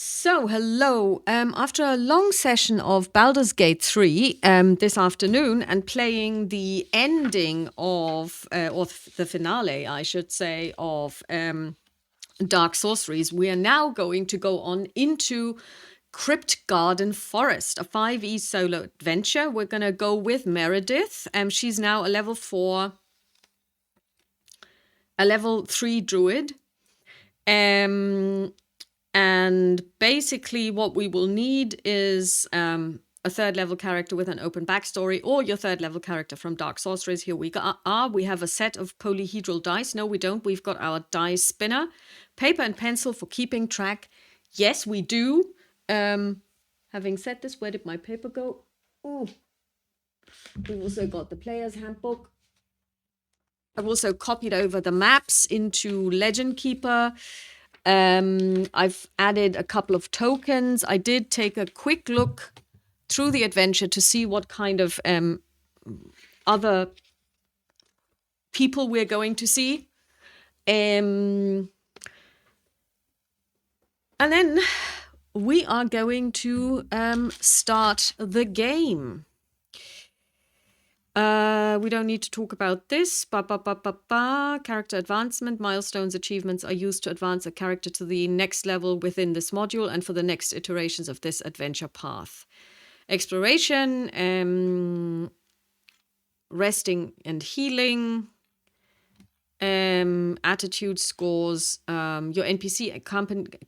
So, hello. After a long session of Baldur's Gate 3 this afternoon and playing the ending of, or the finale, I should say, of Dark Sorceries, we are now going to go on into Kryptgarden Forest, a 5e solo adventure. We're going to go with Meredith. She's now a level 3 druid. And basically what we will need is a third level character with an open backstory, or your third level character from Dark Sorceries. Here we are. We have a set of polyhedral dice. No, we don't. We've got our dice spinner, paper and pencil for keeping track. Yes, we do. Having said this, where did my paper go? Oh, we've also got the player's handbook. I've also copied over the maps into Legend Keeper. I've added a couple of tokens. I did take a quick look through the adventure to see what kind of other people we're going to see. And then we are going to start the game. We don't need to talk about this. Character advancement. Milestones, achievements are used to advance a character to the next level within this module and for the next iterations of this adventure path. Exploration, resting and healing, attitude scores. Your NPC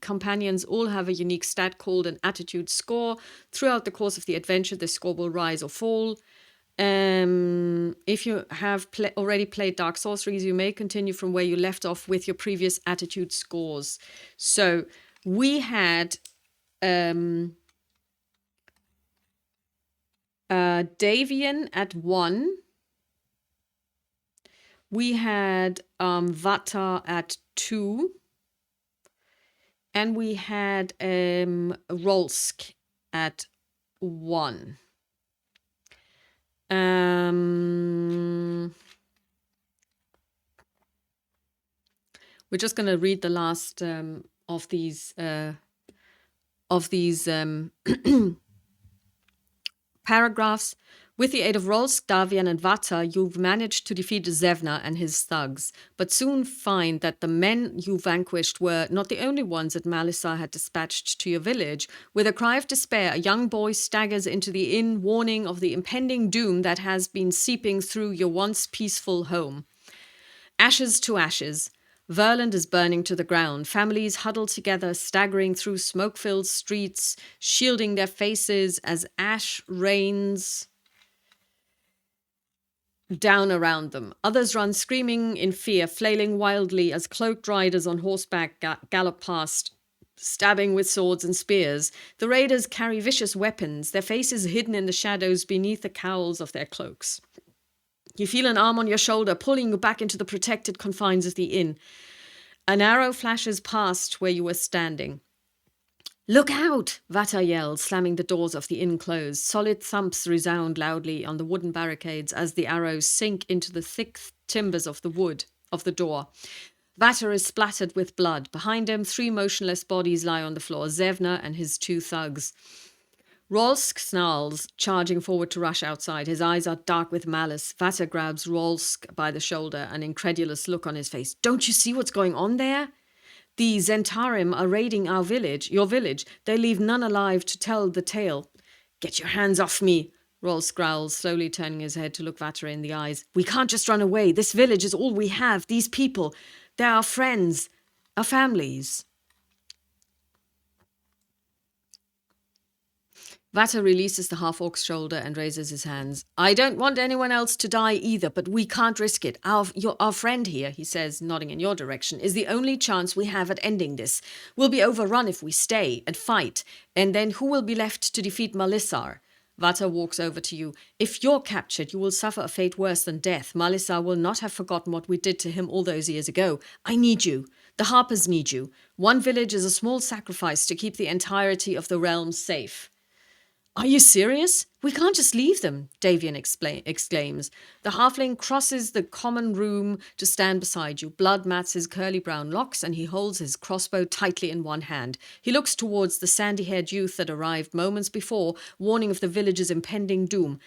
companions all have a unique stat called an attitude score. Throughout the course of the adventure, this score will rise or fall. If you have already played Dark Sorceries, you may continue from where you left off with your previous attitude scores. So we had Davian at 1. We had Vata at 2. And we had Rolsk at 1. We're just going to read the last of these paragraphs. With the aid of Rolsk, Davian, and Vata, you've managed to defeat Zevna and his thugs, but soon find that the men you vanquished were not the only ones that Malissar had dispatched to your village. With a cry of despair, a young boy staggers into the inn, warning of the impending doom that has been seeping through your once peaceful home. Ashes to ashes. Verland is burning to the ground. Families huddle together, staggering through smoke-filled streets, shielding their faces as ash rains down around them. Others run screaming in fear, flailing wildly as cloaked riders on horseback gallop past, stabbing with swords and spears. The raiders carry vicious weapons, their faces hidden in the shadows beneath the cowls of their cloaks. You feel an arm on your shoulder, pulling you back into the protected confines of the inn. An arrow flashes past where you were standing. "Look out!" Vata yells, slamming the doors of the inn closed. Solid thumps resound loudly on the wooden barricades as the arrows sink into the thick timbers of the wood of the door. Vata is splattered with blood. Behind him, 3 motionless bodies lie on the floor, Zevna and his 2 thugs. Rolsk snarls, charging forward to rush outside. His eyes are dark with malice. Vata grabs Rolsk by the shoulder, an incredulous look on his face. "Don't you see what's going on there? The Zentarim are raiding your village. They leave none alive to tell the tale." "Get your hands off me," Rolsk growls, slowly turning his head to look Vata in the eyes. "We can't just run away. This village is all we have. These people, they're our friends, our families." Vata releases the half-orc's shoulder and raises his hands. "I don't want anyone else to die either, but we can't risk it. Our friend here," he says, nodding in your direction, "is the only chance we have at ending this. We'll be overrun if we stay and fight. And then who will be left to defeat Malissar?" Vata walks over to you. "If you're captured, you will suffer a fate worse than death. Malissar will not have forgotten what we did to him all those years ago. I need you. The Harpers need you. One village is a small sacrifice to keep the entirety of the realm safe." Are you serious? We can't just leave them, Davian exclaims. The halfling crosses the common room to stand beside you. Blood mats his curly brown locks, and he holds his crossbow tightly in one hand. He looks towards the sandy-haired youth that arrived moments before, warning of the village's impending doom.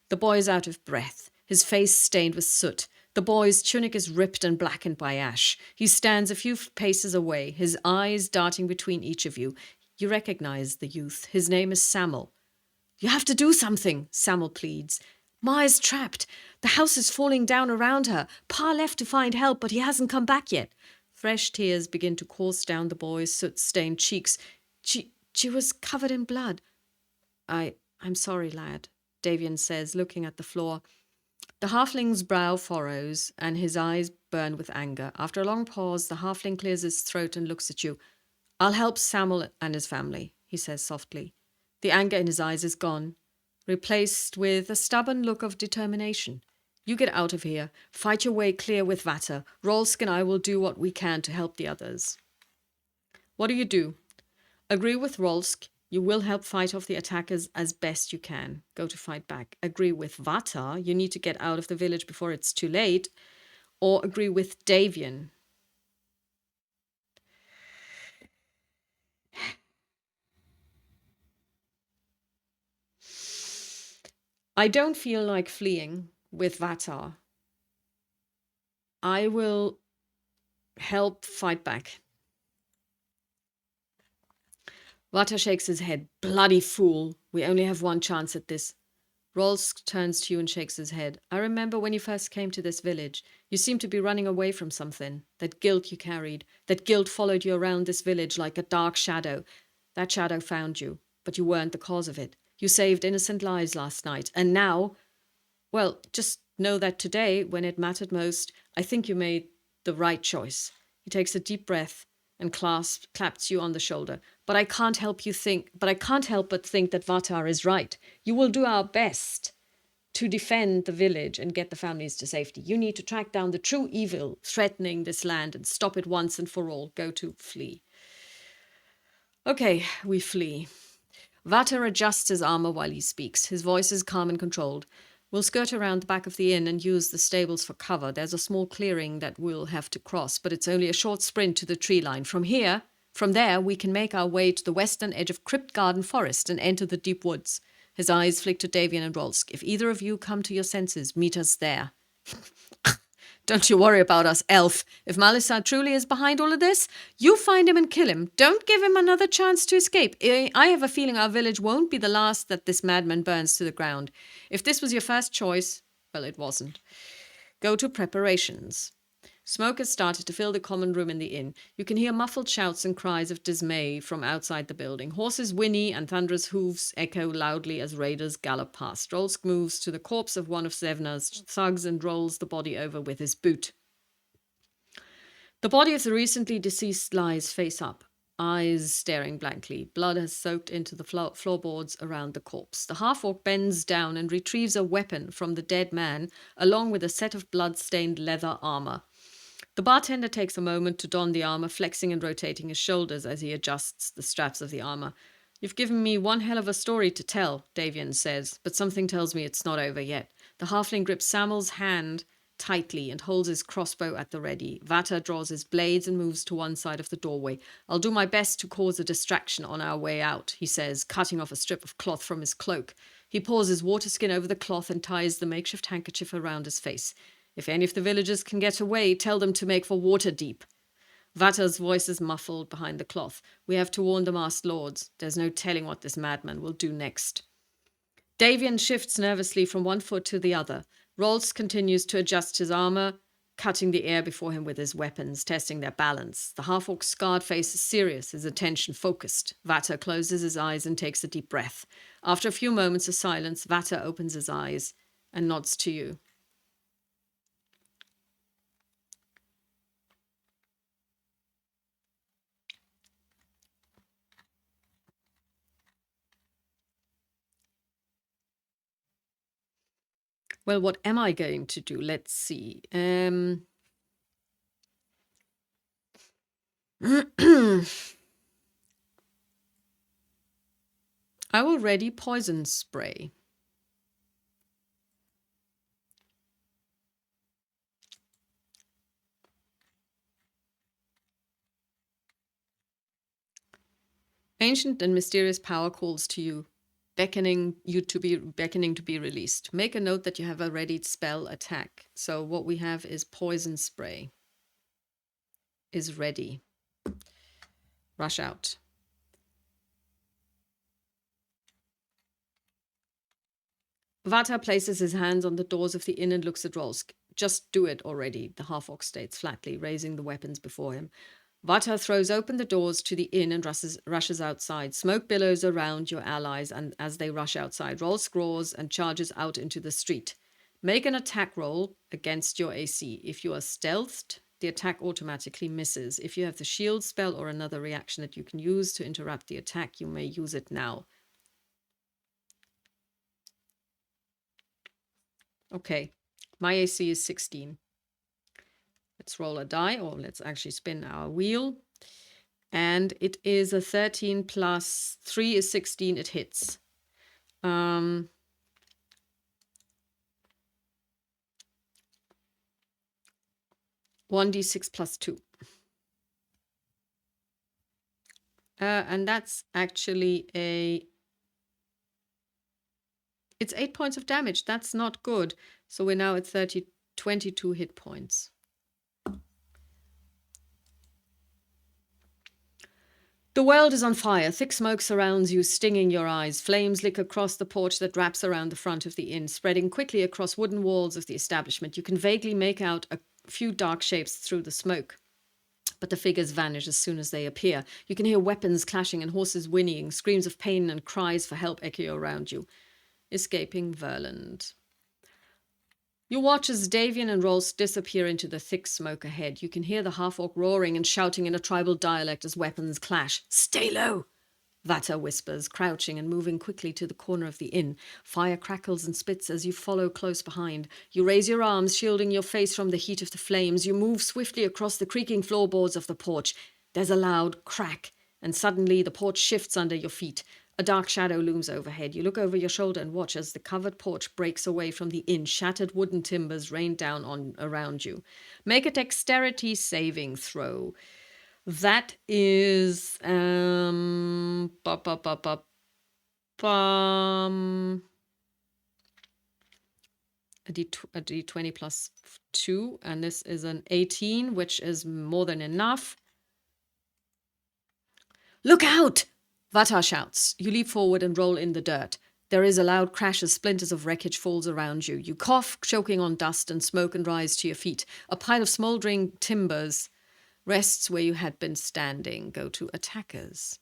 The boy is out of breath, his face stained with soot. The boy's tunic is ripped and blackened by ash. He stands a few paces away, his eyes darting between each of you. You recognize the youth. His name is Samuel. You have to do something, Samuel pleads. Ma is trapped. The house is falling down around her. Pa left to find help, but he hasn't come back yet. Fresh tears begin to course down the boy's soot-stained cheeks. She was covered in blood. I'm sorry, lad, Davian says, looking at the floor. The halfling's brow furrows, and his eyes burn with anger. After a long pause, the halfling clears his throat and looks at you. I'll help Samuel and his family, he says softly. The anger in his eyes is gone, replaced with a stubborn look of determination. You get out of here. Fight your way clear with Vater. Rolsk and I will do what we can to help the others. What do you do? Agree with Rolsk. You will help fight off the attackers as best you can. Go to fight back. Agree with Vater. You need to get out of the village before it's too late. Or agree with Davian. I don't feel like fleeing with Vatar. I will help fight back. Vatar shakes his head. Bloody fool. We only have one chance at this. Rolsk turns to you and shakes his head. I remember when you first came to this village. You seemed to be running away from something. That guilt you carried. That guilt followed you around this village like a dark shadow. That shadow found you, but you weren't the cause of it. You saved innocent lives last night, and now, well, just know that today, when it mattered most, I think you made the right choice. He takes a deep breath and claps you on the shoulder. But I can't help but think that Vatar is right. You will do our best to defend the village and get the families to safety. You need to track down the true evil threatening this land and stop it once and for all. Go to flee. Okay, we flee. Vater adjusts his armor while he speaks. His voice is calm and controlled. We'll skirt around the back of the inn and use the stables for cover. There's a small clearing that we'll have to cross, but it's only a short sprint to the tree line. From there, we can make our way to the western edge of Kryptgarden forest and enter the deep woods. His eyes flick to Davian and Rolsk. If either of you come to your senses, meet us there. Don't you worry about us, elf. If Malisar truly is behind all of this, you find him and kill him. Don't give him another chance to escape. I have a feeling our village won't be the last that this madman burns to the ground. If this was your first choice, well, it wasn't. Go to preparations. Smoke has started to fill the common room in the inn. You can hear muffled shouts and cries of dismay from outside the building. Horses whinny and thunderous hooves echo loudly as raiders gallop past. Rolsk moves to the corpse of one of Zevna's thugs and rolls the body over with his boot. The body of the recently deceased lies face up, eyes staring blankly. Blood has soaked into the floorboards around the corpse. The half-orc bends down and retrieves a weapon from the dead man, along with a set of blood-stained leather armor. The bartender takes a moment to don the armor, flexing and rotating his shoulders as he adjusts the straps of the armor. You've given me one hell of a story to tell, Davian says, but something tells me it's not over yet. The halfling grips Samuel's hand tightly and holds his crossbow at the ready. Vater draws his blades and moves to one side of the doorway. I'll do my best to cause a distraction on our way out, he says, cutting off a strip of cloth from his cloak. He pours his water skin over the cloth and ties the makeshift handkerchief around his face. If any of the villagers can get away, tell them to make for Waterdeep. Vater's voice is muffled behind the cloth. We have to warn the masked lords. There's no telling what this madman will do next. Davian shifts nervously from one foot to the other. Rolls continues to adjust his armor, cutting the air before him with his weapons, testing their balance. The half-orc's scarred face is serious, his attention focused. Vater closes his eyes and takes a deep breath. After a few moments of silence, Vater opens his eyes and nods to you. Well, what am I going to do? Let's see. I will ready poison spray. Ancient and mysterious power calls to you, beckoning to be released. Make a note that you have a ready spell attack. So what we have is poison spray. Is ready. Rush out. Vata places his hands on the doors of the inn and looks at Rolsk. Just do it already, the half-orc states flatly, raising the weapons before him. Vata throws open the doors to the inn and rushes outside. Smoke billows around your allies, and as they rush outside, Rolsk roars and charges out into the street. Make an attack roll against your AC. If you are stealthed, the attack automatically misses. If you have the shield spell or another reaction that you can use to interrupt the attack, you may use it now. Okay, my AC is 16. Let's roll a die, or let's actually spin our wheel. And it is a 13 plus 3 is 16, it hits. 1d6 plus 2. And that's actually it's 8 points of damage. That's not good. So we're now at 22 hit points. The world is on fire. Thick smoke surrounds you, stinging your eyes. Flames lick across the porch that wraps around the front of the inn, spreading quickly across wooden walls of the establishment. You can vaguely make out a few dark shapes through the smoke, but the figures vanish as soon as they appear. You can hear weapons clashing and horses whinnying, screams of pain and cries for help echo around you. Escaping Verland. You watch as Davian and Rolsk disappear into the thick smoke ahead. You can hear the half-orc roaring and shouting in a tribal dialect as weapons clash. Stay low! Vata whispers, crouching and moving quickly to the corner of the inn. Fire crackles and spits as you follow close behind. You raise your arms, shielding your face from the heat of the flames. You move swiftly across the creaking floorboards of the porch. There's a loud crack, and suddenly the porch shifts under your feet. A dark shadow looms overhead. You look over your shoulder and watch as the covered porch breaks away from the inn. Shattered wooden timbers rain down around you. Make a dexterity saving throw. That is a D20 plus 2, and this is an 18, which is more than enough. Look out! Vata shouts. You leap forward and roll in the dirt. There is a loud crash as splinters of wreckage falls around you. You cough, choking on dust and smoke, and rise to your feet. A pile of smouldering timbers rests where you had been standing. Go to attackers.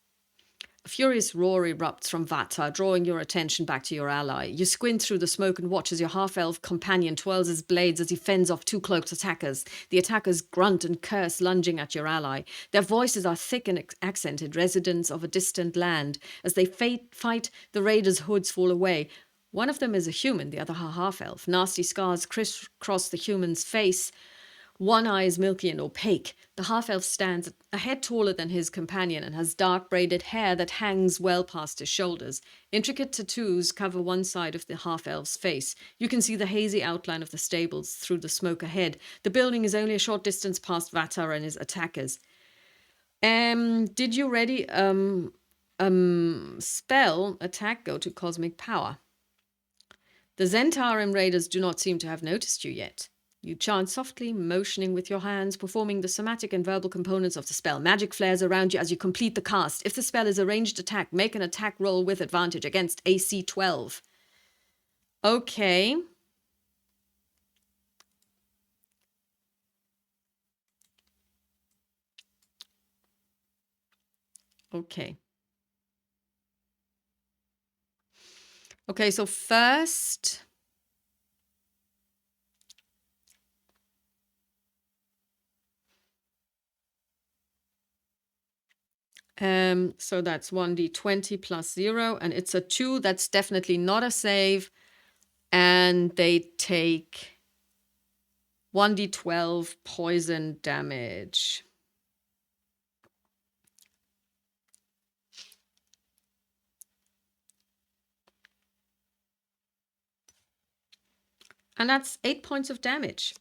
A furious roar erupts from Vata, drawing your attention back to your ally. You squint through the smoke and watch as your half-elf companion twirls his blades as he fends off 2 cloaked attackers. The attackers grunt and curse, lunging at your ally. Their voices are thick and accented, residents of a distant land. As they fight, the raiders' hoods fall away. One of them is a human, the other a half-elf. Nasty scars crisscross the human's face. One eye is milky and opaque. The half-elf stands a head taller than his companion and has dark braided hair that hangs well past his shoulders. Intricate tattoos cover one side of the half-elf's face. You can see the hazy outline of the stables through the smoke ahead. The building is only a short distance past Vata and his attackers. Did you ready spell attack go to cosmic power? The Zentarim raiders do not seem to have noticed you yet. You chant softly, motioning with your hands, performing the somatic and verbal components of the spell. Magic flares around you as you complete the cast. If the spell is a ranged attack, make an attack roll with advantage against AC 12. Okay. Okay. Okay, so first... so that's 1d20 plus 0, and it's a 2. That's definitely not a save. And they take 1d12 poison damage. And that's 8 points of damage.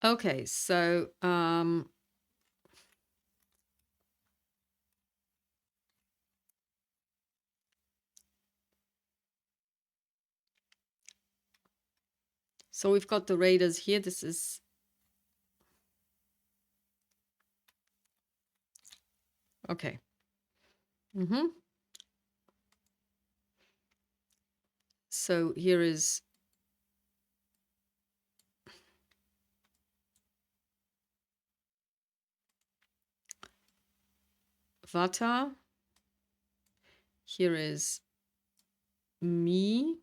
Okay, so so we've got the raiders here. This is okay. So here is Vata. Here is me.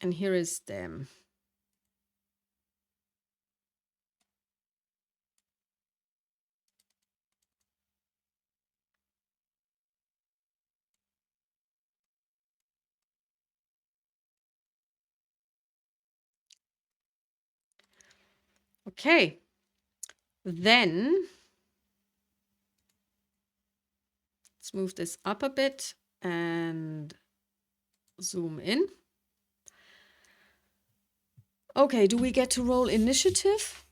And here is them. Okay. Then let's move this up a bit and zoom in. Okay, do we get to roll initiative?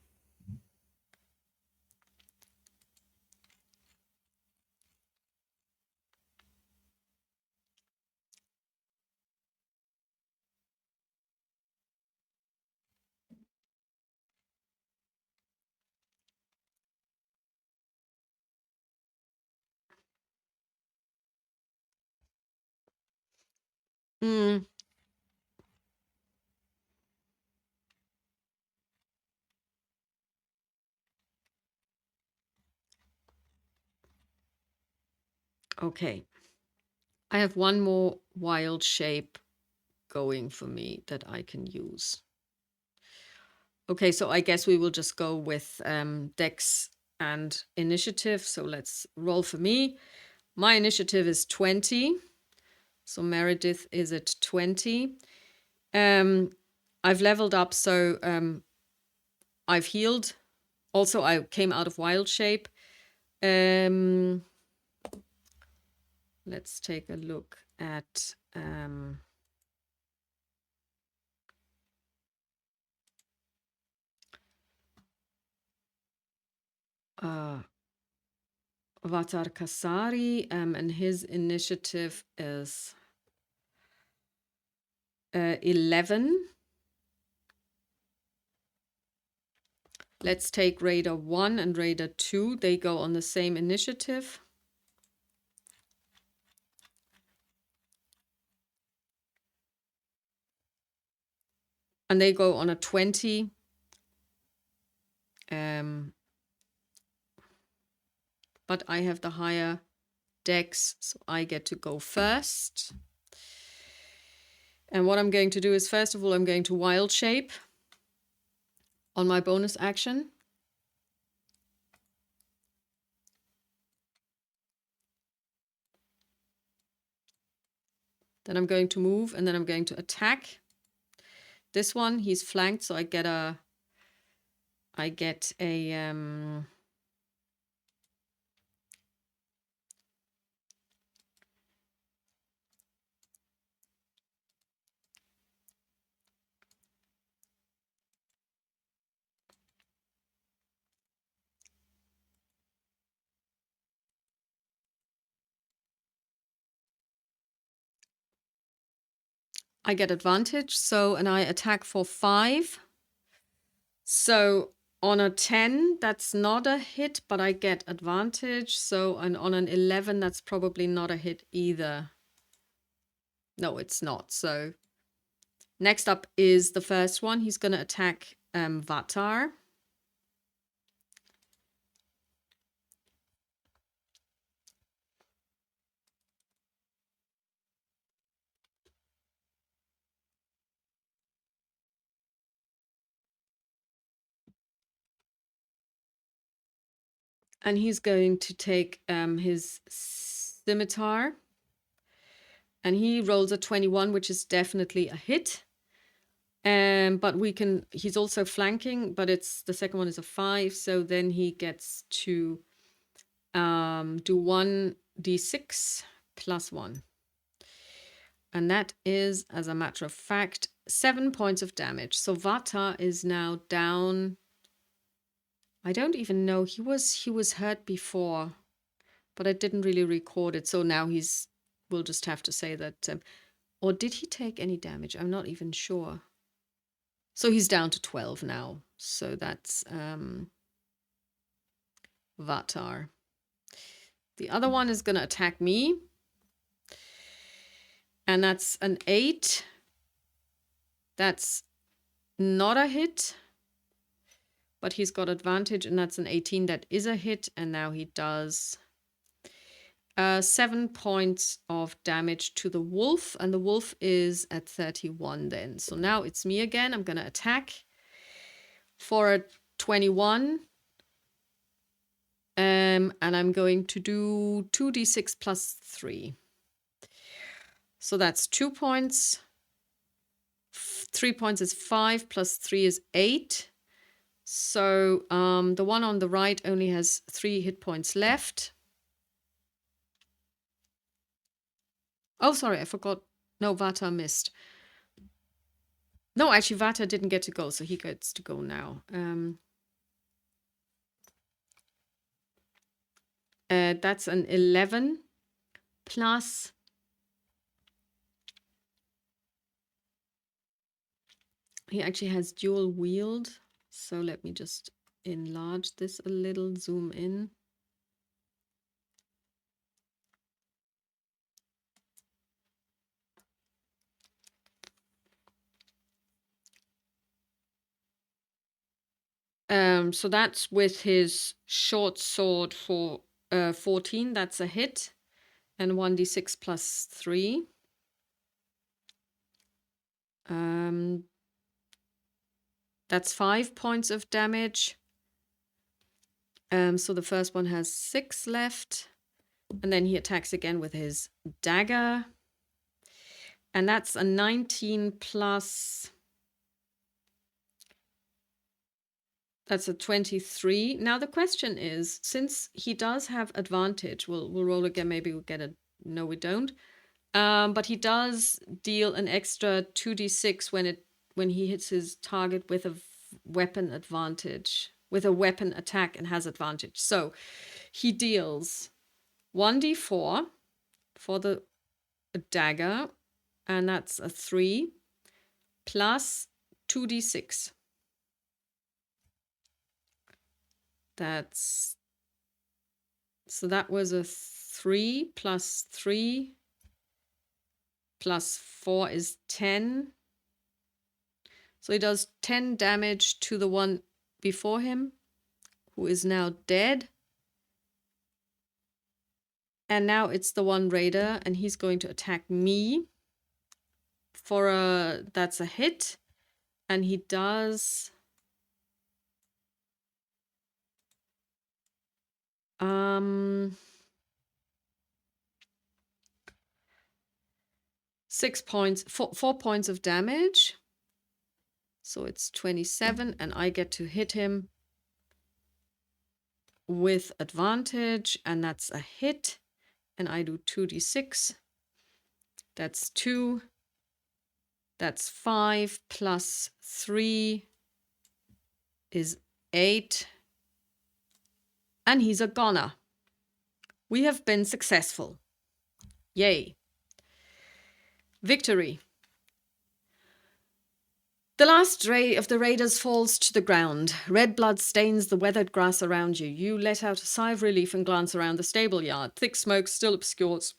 Hmm. Okay. I have one more wild shape going for me that I can use. Okay, so I guess we will just go with Dex and initiative. So let's roll for me. My initiative is 20. So Meredith is at 20. I've leveled up, so I've healed. Also, I came out of wild shape. Let's take a look at Vatar Kasari, and his initiative is 11. Let's take Raider 1 and Raider 2. They go on the same initiative. And they go on a 20. But I have the higher dex, so I get to go first. And what I'm going to do is, first of all, I'm going to wild shape on my bonus action. Then I'm going to move, and then I'm going to attack. This one, he's flanked, so I get a I get a I get advantage, so, and I attack for 5. So on a 10, that's not a hit, but I get advantage. So on an 11, that's probably not a hit either. No, it's not. So next up is the first one. He's going to attack Vatar. And he's going to take his scimitar. And he rolls a 21, which is definitely a hit. But he's also flanking, but the second one is a 5. So then he gets to do 1d6 plus 1. And that is, as a matter of fact, 7 points of damage. So Vata is now down. I don't even know. He was hurt before, but I didn't really record it. So now we'll just have to say that. Or did he take any damage? I'm not even sure. So he's down to 12 now. So that's Vatar. The other one is going to attack me. And that's an 8. That's not a hit. But he's got advantage, and that's an 18. That is a hit. And now he does 7 points of damage to the wolf. And the wolf is at 31 then. So now it's me again. I'm going to attack for a 21. And I'm going to do 2d6 plus 3. So that's 2 points. 3 points is 5 plus 3 is 8. So the one on the right only has 3 hit points left. Oh, sorry, I forgot. No, Vata missed. No, actually, Vata didn't get to go, so he gets to go now. That's an 11 plus... He actually has dual wield. So let me just enlarge this a little, zoom in. So that's with his short sword for 14. That's a hit. And 1d6 plus 3. That's 5 points of damage. So the first one has 6 left. And then he attacks again with his dagger. And that's a 19 plus... That's a 23. Now the question is, since he does have advantage, we'll roll again, maybe we'll get a... No, we don't. But he does deal an extra 2d6 when he hits his target with a weapon advantage, with a weapon attack and has advantage. So he deals 1d4 for the dagger, and that's a 3, plus 2d6. So that was a 3 plus 3 plus 4 is 10. So he does 10 damage to the one before him, who is now dead. And now it's the one raider, and he's going to attack me for that's a hit. And he does 6 points, 4 points of damage. So it's 27, and I get to hit him with advantage, and that's a hit. And I do 2d6. That's 2. That's 5 plus 3 is 8. And he's a goner. We have been successful. Yay. Victory. The last ray of the raiders falls to the ground. Red blood stains the weathered grass around you. You let out a sigh of relief and glance around the stable yard. Thick smoke still obscures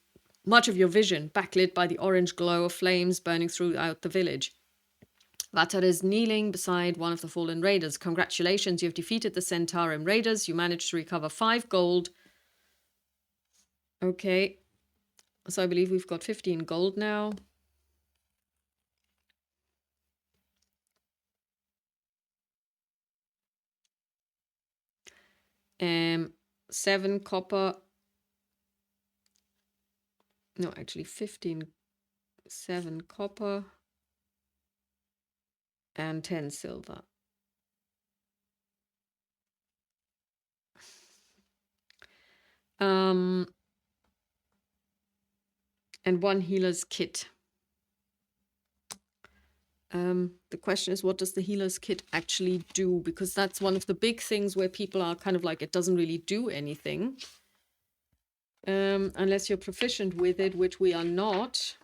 much of your vision, backlit by the orange glow of flames burning throughout the village. Vatar is kneeling beside one of the fallen raiders. Congratulations, you've defeated the Centaurim raiders. You managed to recover 5 gold. Okay. So I believe we've got 15 gold now. Um, 7 copper. No, actually 15. 7 copper. And 10 silver. And 1 healer's kit. The question is, what does the healer's kit actually do? Because that's one of the big things where people are kind of like, it doesn't really do anything. Unless you're proficient with it, which we are not.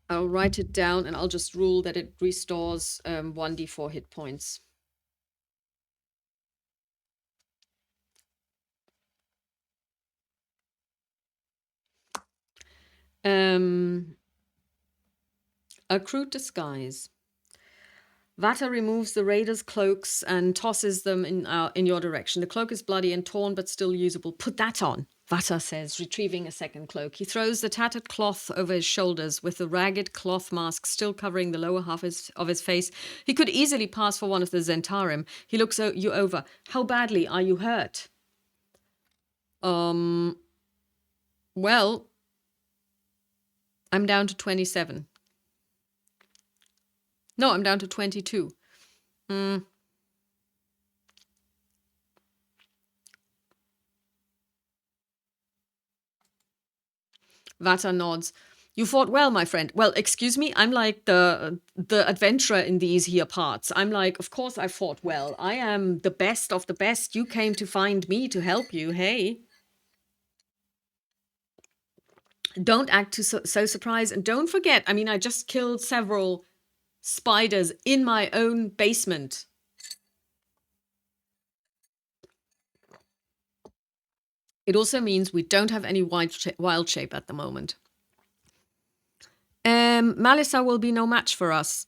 I'll write it down and I'll just rule that it restores 1d4 hit points. A crude disguise. Vatar removes the raiders' cloaks and tosses them in your direction. The cloak is bloody and torn, but still usable. Put that on, Vatar says, retrieving a second cloak. He throws the tattered cloth over his shoulders, with the ragged cloth mask still covering the lower half of his face. He could easily pass for one of the Centaurim. He looks you over. How badly are you hurt? Well, I'm down to 27. No, I'm down to 22. Vatar nods. You fought well, my friend. Well, excuse me, I'm like the adventurer in these here parts. I'm like, of course I fought well. I am the best of the best. You came to find me to help you, hey? Don't act so surprised. And don't forget, I mean, I just killed several spiders in my own basement. It also means we don't have any wild shape at the moment. Malisa will be no match for us.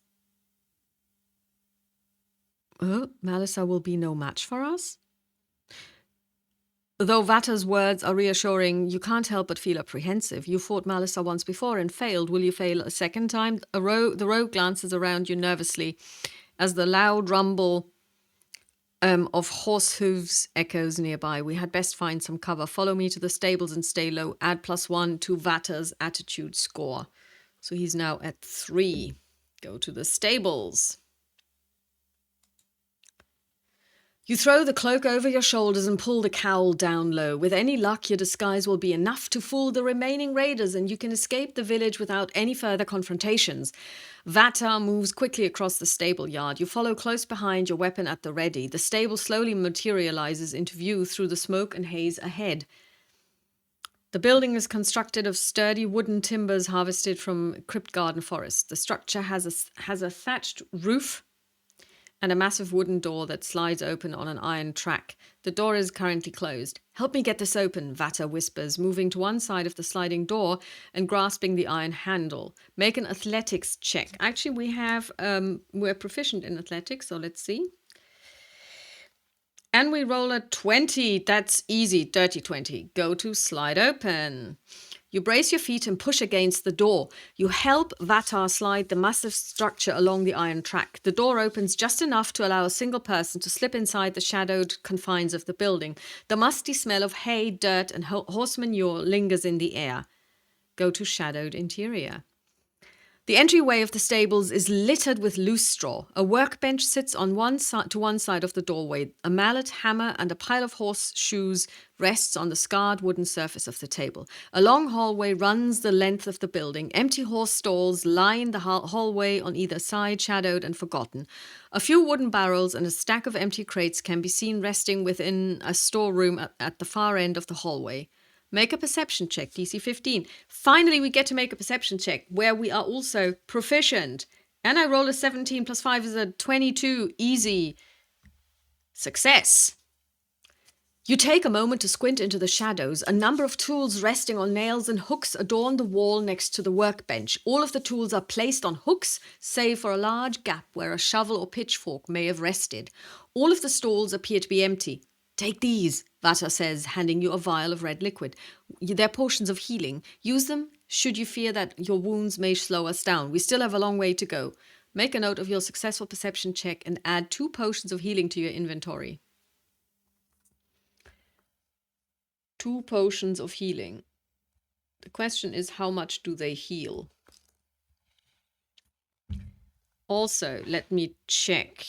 Oh, Malisa will be no match for us? Though Vatar's words are reassuring, you can't help but feel apprehensive. You fought Malisa once before and failed. Will you fail a second time? The rogue glances around you nervously as the loud rumble of horse hooves echoes nearby. We had best find some cover. Follow me to the stables and stay low. Add +1 to Vatar's attitude score. So he's now at 3. Go to the stables. You throw the cloak over your shoulders and pull the cowl down low. With any luck, your disguise will be enough to fool the remaining raiders, and you can escape the village without any further confrontations. Vatar moves quickly across the stable yard. You follow close behind, your weapon at the ready. The stable slowly materializes into view through the smoke and haze ahead. The building is constructed of sturdy wooden timbers harvested from Kryptgarden forest. The structure has a thatched roof and a massive wooden door that slides open on an iron track. The door is currently closed. Help me get this open, Vatar whispers, moving to one side of the sliding door and grasping the iron handle. Make an athletics check. Actually, we're proficient in athletics, so let's see. And we roll a 20. That's easy, dirty 20. Go to slide open. You brace your feet and push against the door. You help Vatar slide the massive structure along the iron track. The door opens just enough to allow a single person to slip inside the shadowed confines of the building. The musty smell of hay, dirt, and horse manure lingers in the air. Go to shadowed interior. The entryway of the stables is littered with loose straw. A workbench sits on one side of the doorway. A mallet, hammer, and a pile of horseshoes rests on the scarred wooden surface of the table. A long hallway runs the length of the building. Empty horse stalls line the hallway on either side, shadowed and forgotten. A few wooden barrels and a stack of empty crates can be seen resting within a storeroom at the far end of the hallway. Make a perception check, DC 15. Finally, we get to make a perception check where we are also proficient. And I roll a 17 plus 5 is a 22. Easy. Success. You take a moment to squint into the shadows. A number of tools resting on nails and hooks adorn the wall next to the workbench. All of the tools are placed on hooks, save for a large gap where a shovel or pitchfork may have rested. All of the stalls appear to be empty. Take these, Vata says, handing you a vial of red liquid. They're potions of healing. Use them should you fear that your wounds may slow us down. We still have a long way to go. Make a note of your successful perception check and add 2 potions of healing to your inventory. 2 potions of healing. The question is, how much do they heal? Also, let me check.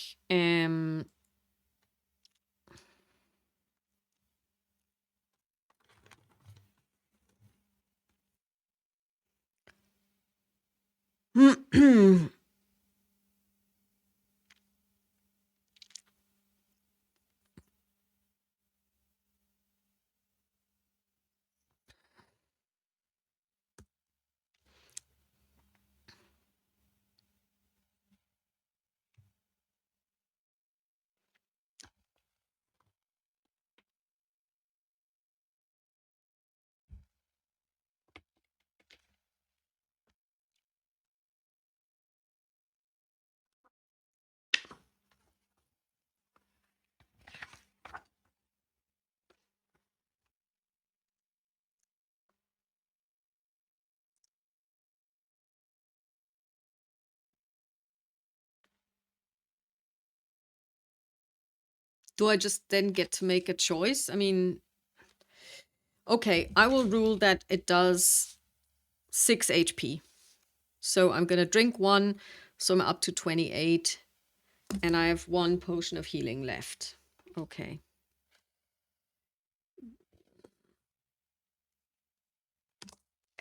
Do I just then get to make a choice? I mean, okay, I will rule that it does 6 HP. So I'm going to drink 1, so I'm up to 28. And I have 1 potion of healing left. Okay.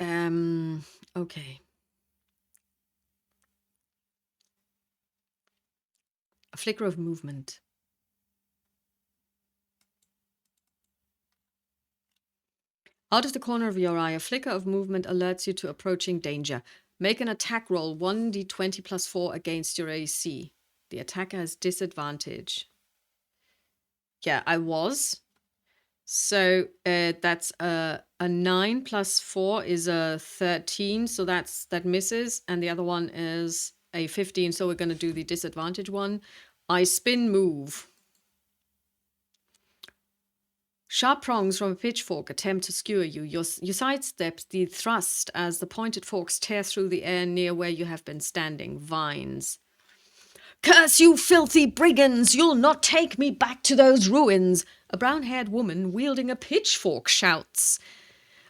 Okay. A flicker of movement. Out of the corner of your eye, a flicker of movement alerts you to approaching danger. Make an attack roll 1d20 plus 4 against your AC. The attacker has disadvantage. Yeah, I was. So that's a 9 plus 4 is a 13. So that misses. And the other one is a 15. So we're going to do the disadvantage one. I spin move. Sharp prongs from a pitchfork attempt to skewer you. You sidestep the thrust as the pointed forks tear through the air near where you have been standing. Vines. Curse you, filthy brigands! You'll not take me back to those ruins! A brown-haired woman wielding a pitchfork shouts.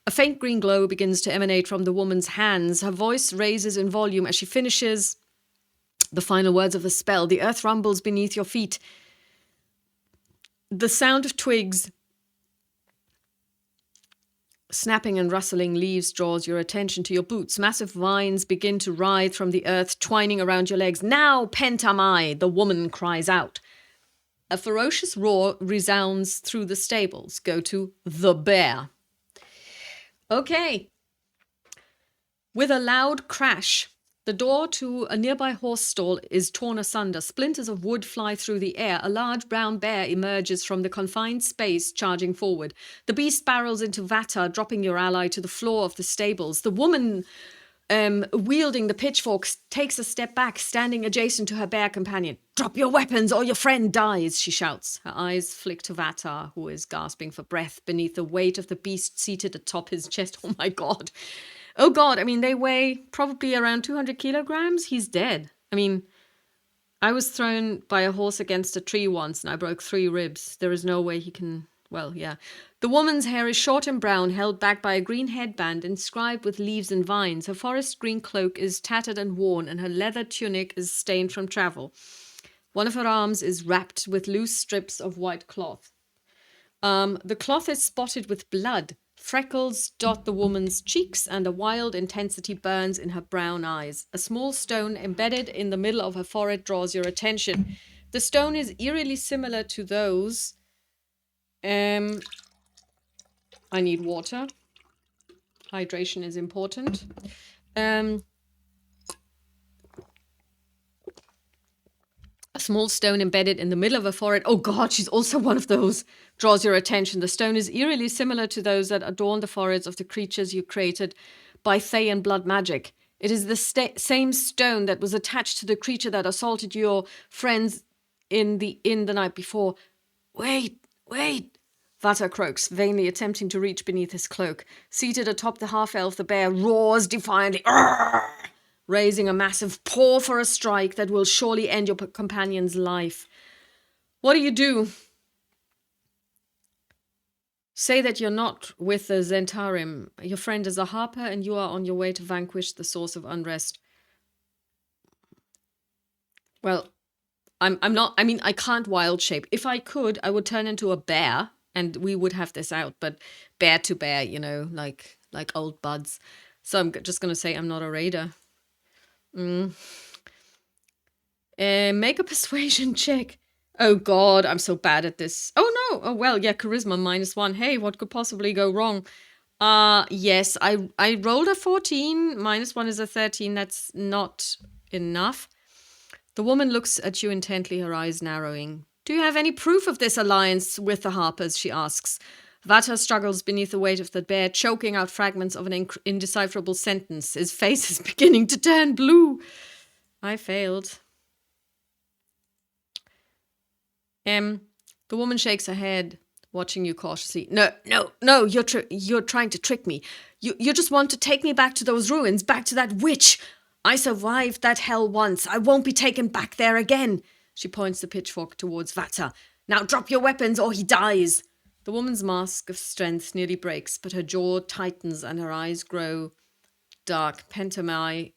A faint green glow begins to emanate from the woman's hands. Her voice raises in volume as she finishes the final words of the spell. The earth rumbles beneath your feet. The sound of twigs snapping and rustling leaves draws your attention to your boots. Massive vines begin to writhe from the earth, twining around your legs. Now, Pentamai, the woman cries out. A ferocious roar resounds through the stables. Go to the bear. Okay. With a loud crash, the door to a nearby horse stall is torn asunder. Splinters of wood fly through the air. A large brown bear emerges from the confined space, charging forward. The beast barrels into Vata, dropping your ally to the floor of the stables. The woman wielding the pitchforks takes a step back, standing adjacent to her bear companion. Drop your weapons or your friend dies, she shouts. Her eyes flick to Vata, who is gasping for breath beneath the weight of the beast seated atop his chest. Oh my god. Oh god, I mean, they weigh probably around 200 kilograms. He's dead. I mean, I was thrown by a horse against a tree once and I broke 3 ribs. There is no way he can... Well, yeah. The woman's hair is short and brown, held back by a green headband inscribed with leaves and vines. Her forest green cloak is tattered and worn, and her leather tunic is stained from travel. One of her arms is wrapped with loose strips of white cloth. The cloth is spotted with blood. Freckles dot the woman's cheeks, and a wild intensity burns in her brown eyes. A small stone embedded in the middle of her forehead draws your attention. The stone is eerily similar to those. I need water. Hydration is important. A small stone embedded in the middle of her forehead. Oh God, she's also one of those. Draws your attention. The stone is eerily similar to those that adorn the foreheads of the creatures you created by Fey and blood magic. It is the same stone that was attached to the creature that assaulted your friends in the inn the night before. Wait. Vata croaks, vainly attempting to reach beneath his cloak. Seated atop the half-elf, the bear roars defiantly, raising a massive paw for a strike that will surely end your companion's life. What do? Say that you're not with the Zentarim. Your friend is a harper, and you are on your way to vanquish the source of unrest. Well, I'm not. I mean, I can't wild shape. If I could, I would turn into a bear, and we would have this out. But bear to bear, like old buds. So I'm just gonna say I'm not a raider. Make a persuasion check. Oh God, I'm so bad at this. Oh no. Oh well, yeah, charisma -1. Hey, what could possibly go wrong? Yes, I rolled a 14. -1 is a 13. That's not enough. The woman looks at you intently, her eyes narrowing. Do you have any proof of this alliance with the Harpers? She asks. Vata struggles beneath the weight of the bear, choking out fragments of an indecipherable sentence. His face is beginning to turn blue. I failed. The woman shakes her head, watching you cautiously. No, you're trying to trick me. You just want to take me back to those ruins, back to that witch. I survived that hell once. I won't be taken back there again. She points the pitchfork towards Vata. Now drop your weapons or he dies. The woman's mask of strength nearly breaks, but her jaw tightens and her eyes grow dark. Pentamai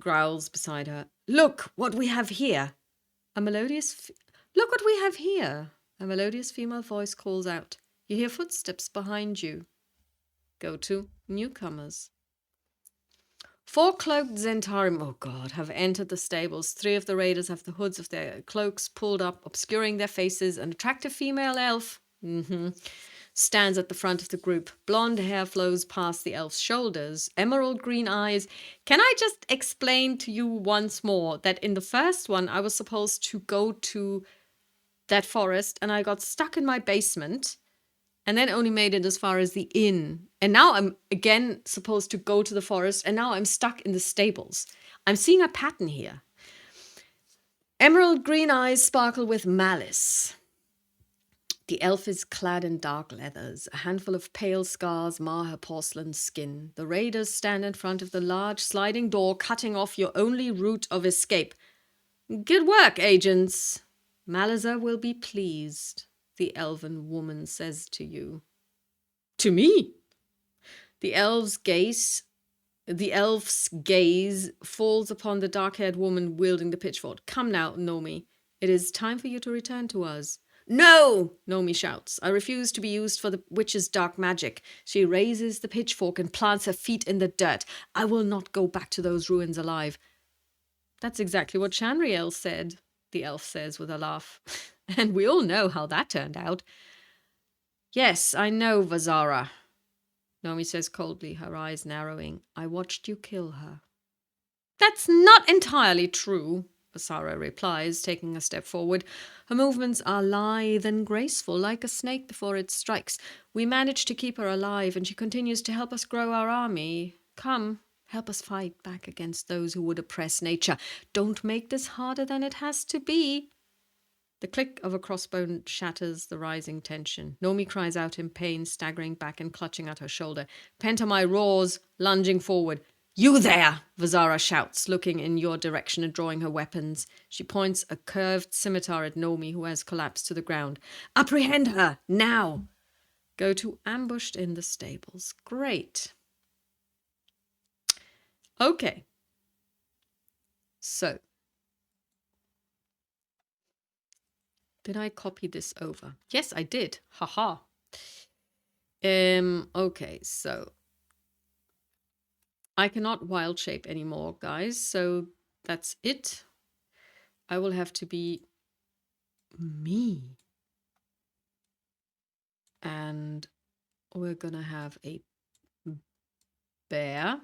growls beside her. Look what we have here. Look what we have here. A melodious female voice calls out. You hear footsteps behind you. Go to newcomers. 4 cloaked Zentarim, oh God, have entered the stables. 3 of the raiders have the hoods of their cloaks pulled up, obscuring their faces. An attractive female elf stands at the front of the group. Blonde hair flows past the elf's shoulders. Emerald green eyes. Can I just explain to you once more that in the first one, I was supposed to go to that forest and I got stuck in my basement and then only made it as far as the inn. And now I'm again supposed to go to the forest and now I'm stuck in the stables. I'm seeing a pattern here. Emerald green eyes sparkle with malice. The elf is clad in dark leathers. A handful of pale scars mar her porcelain skin. The raiders stand in front of the large sliding door, cutting off your only route of escape. Good work, agents. Malazar will be pleased, the elven woman says to you. To me? The elf's gaze falls upon the dark-haired woman wielding the pitchfork. Come now, Nomi. It is time for you to return to us. No! Nomi shouts. I refuse to be used for the witch's dark magic. She raises the pitchfork and plants her feet in the dirt. I will not go back to those ruins alive. That's exactly what Shanriel said, the elf says with a laugh. And we all know how that turned out. Yes, I know, Vazara. Nomi says coldly, her eyes narrowing. I watched you kill her. That's not entirely true, Vazara replies, taking a step forward. Her movements are lithe and graceful, like a snake before it strikes. We managed to keep her alive, and she continues to help us grow our army. Come, help us fight back against those who would oppress nature. Don't make this harder than it has to be. The click of a crossbow shatters the rising tension. Nomi cries out in pain, staggering back and clutching at her shoulder. Pentamai roars, lunging forward. You there! Vazara shouts, looking in your direction and drawing her weapons. She points a curved scimitar at Nomi, who has collapsed to the ground. Apprehend her, now! Go to ambushed in the stables. Great. Okay. So, did I copy this over? Yes, I did. Haha. Okay, so I cannot wild shape anymore, guys. So that's it. I will have to be me. And we're gonna have a bear.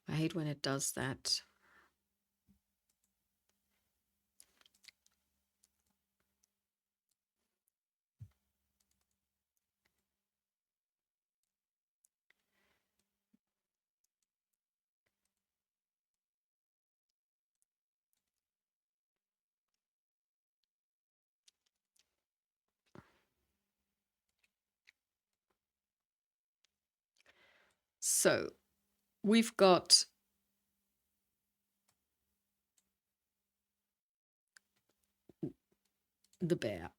I hate when it does that. So we've got the bear.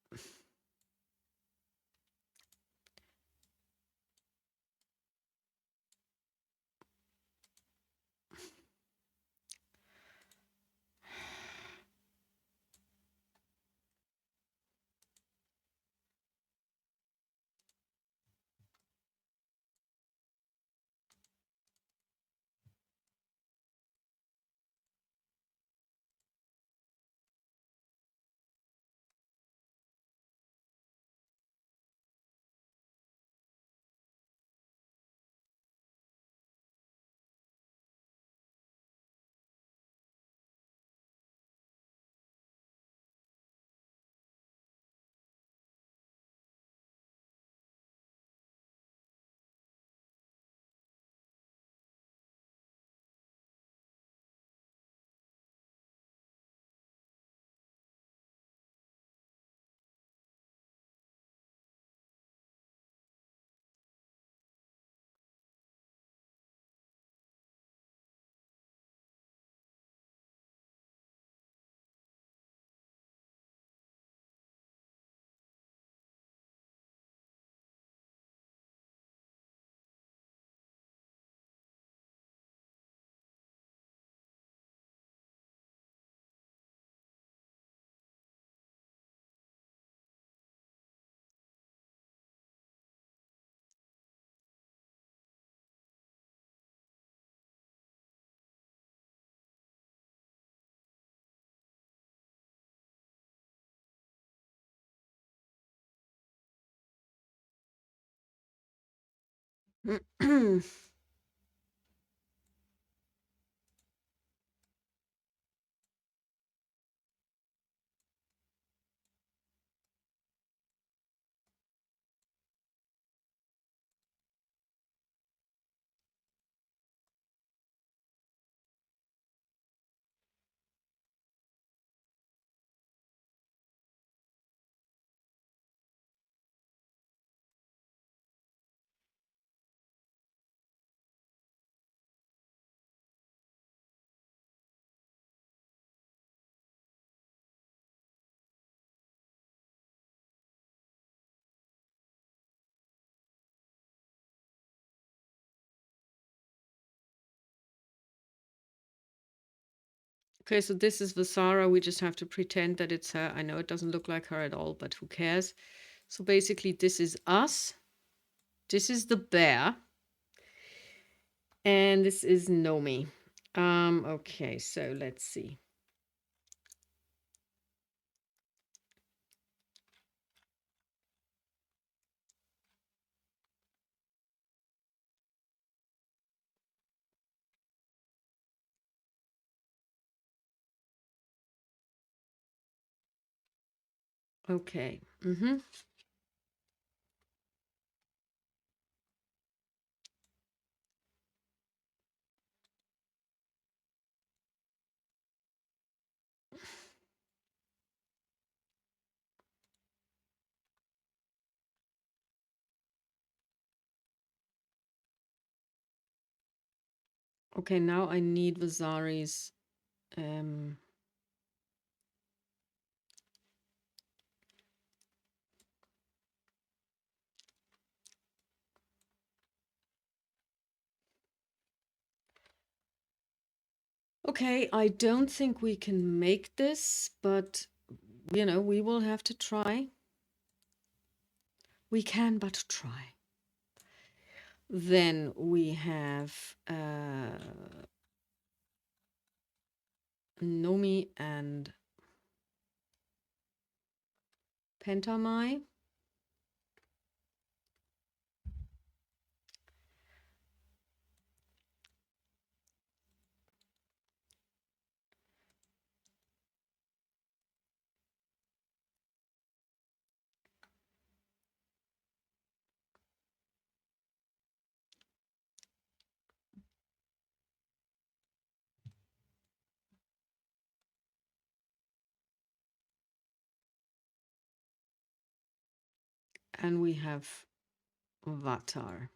Okay, so this is Vasara. We just have to pretend that it's her. I know it doesn't look like her at all, but who cares? So basically, this is us. This is the bear. And this is Nomi. Okay, so let's see. Okay. Okay, now I need Vasari's. Okay, I don't think we can make this, but you know, we will have to try. We can but try. Then we have Nomi and Pentamai. And we have Vatar.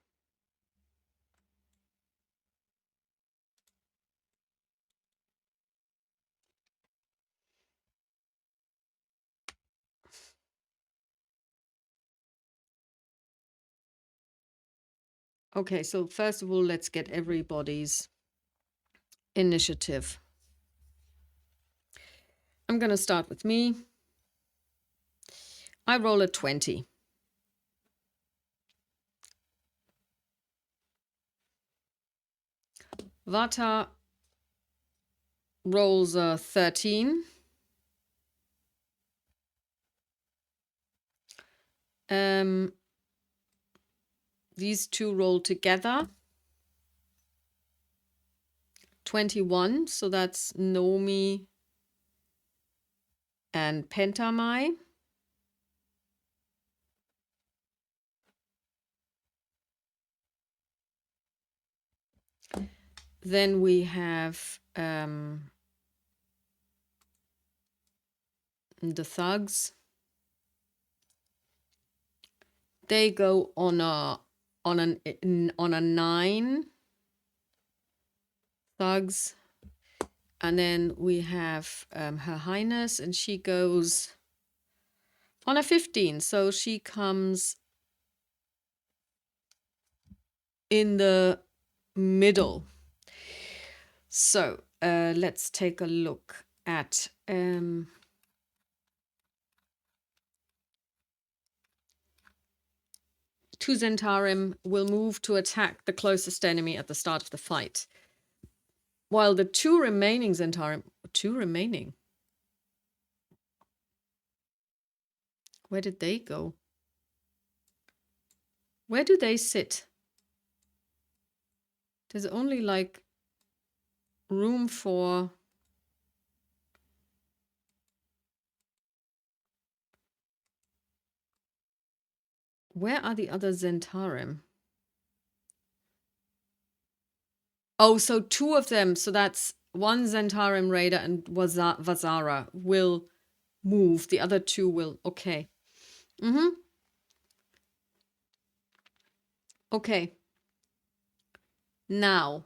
Okay, so first of all, let's get everybody's initiative. I'm going to start with me. I roll a 20. Vata rolls a 13. These two roll together. 21, so that's Nomi and Pentamai. Then we have the thugs. They go on a 9. Thugs. And then we have Her Highness, and she goes on a 15. So she comes in the middle. So let's take a look at two Zentarim will move to attack the closest enemy at the start of the fight. While the two remaining Zentarim, where did they go? Where do they sit? There's only like room for... Where are the other Zentarim? Oh, so two of them. So that's one Zentarim Raider and Vazara will move. The other two will. Okay. Okay. Now.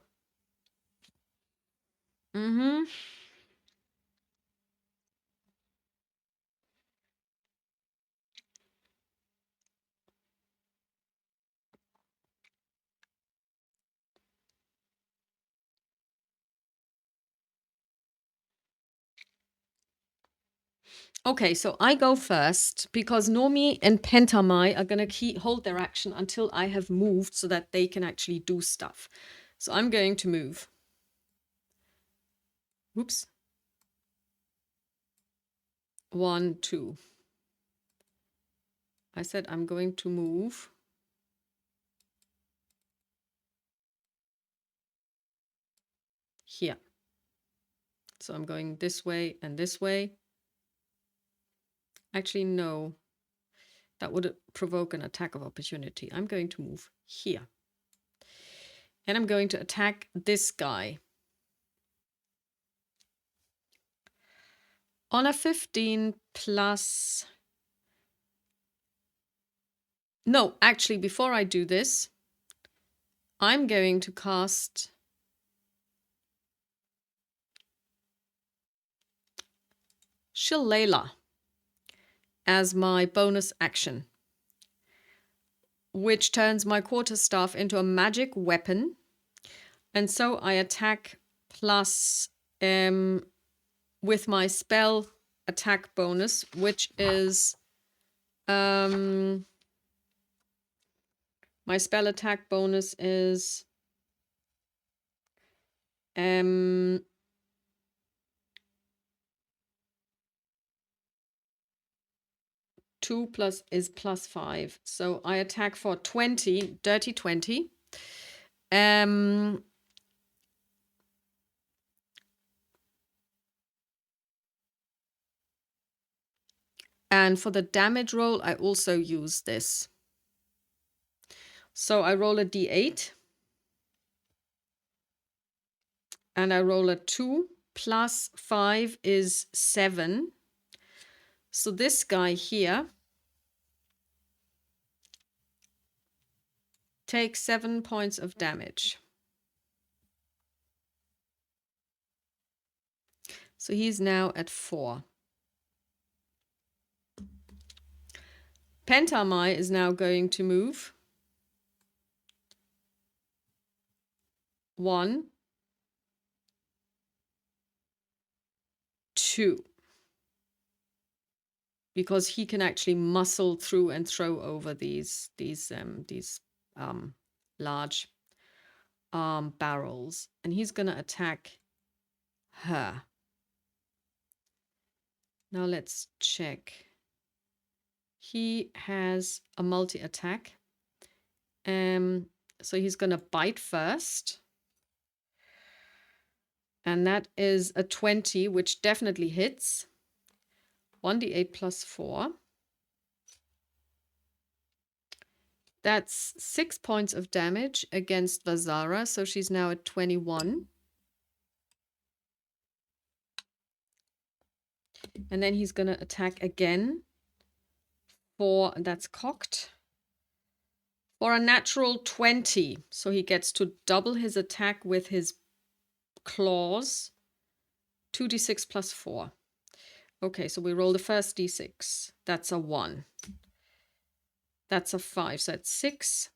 Okay, so I go first because Nomi and Pentamai are going to hold their action until I have moved so that they can actually do stuff. So I'm going to move. Whoops. 1, 2. I said I'm going to move. Here. So I'm going this way and this way. Actually, no. That would provoke an attack of opportunity. I'm going to move here. And I'm going to attack this guy. On a 15 plus... No, actually, before I do this, I'm going to cast Shillelagh as my bonus action, which turns my quarterstaff into a magic weapon. And so I attack plus with my spell attack bonus, which is my spell attack bonus is 2 plus is plus 5. So I attack for 20, dirty 20. And for the damage roll, I also use this. So I roll a d8. And I roll a 2 plus 5 is 7. So this guy here takes 7 points of damage. So he's now at 4. Pentamai is now going to move 1, 2. Because he can actually muscle through and throw over these large barrels, and he's going to attack her. Now let's check. He has a multi-attack, so he's going to bite first, and that is a 20, which definitely hits. 1d8 plus 4. That's 6 points of damage against Vazara, so she's now at 21. And then he's going to attack again for, that's cocked, for a natural 20. So he gets to double his attack with his claws. 2d6 plus 4. Okay, so we roll the first d6. That's a 1. That's a 5. So that's 6,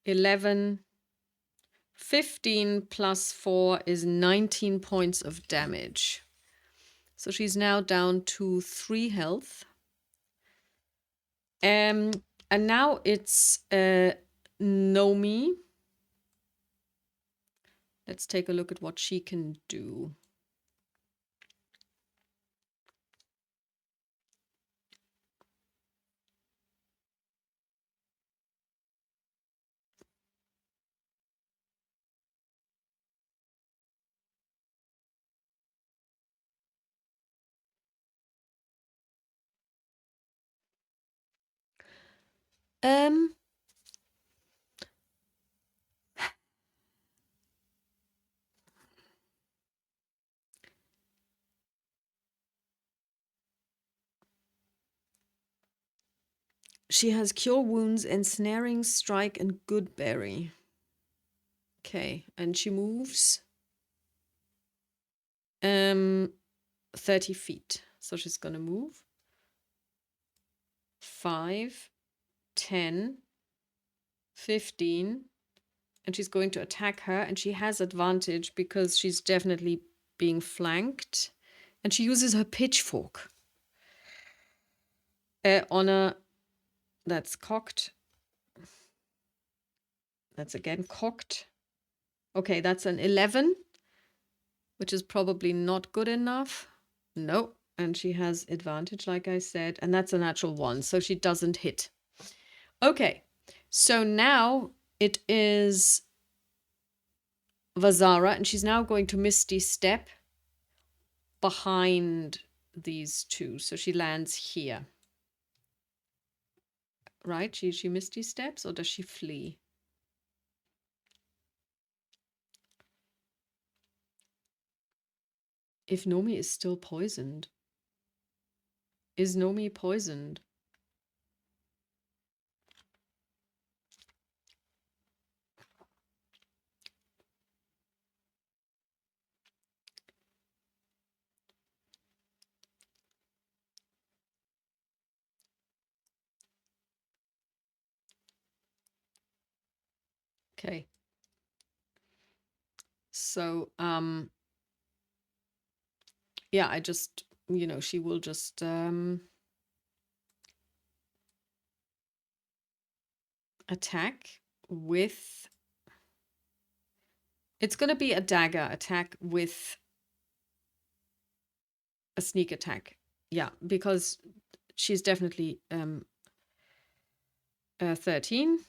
11, 15 plus 4 is 19 points of damage. So she's now down to 3 health. And now it's Nomi. Let's take a look at what she can do. She has Cure Wounds, Ensnaring, Strike, and Goodberry. Okay, and she moves 30 feet. So she's going to move 5, 10, 15, and she's going to attack her, and she has advantage because she's definitely being flanked, and she uses her pitchfork on a, that's cocked, that's again cocked. Okay, that's an 11, which is probably not good enough. No, and she has advantage, like I said, and that's a natural 1, so she doesn't hit. Okay, so now it is Vazara, and she's now going to Misty Step behind these two. So she lands here. Right? She Misty Steps, or does she flee? If Nomi is still poisoned. Is Nomi poisoned? Okay. So, yeah, I just, you know, she will just attack with, it's going to be a dagger attack with a sneak attack. Yeah, because she's definitely 13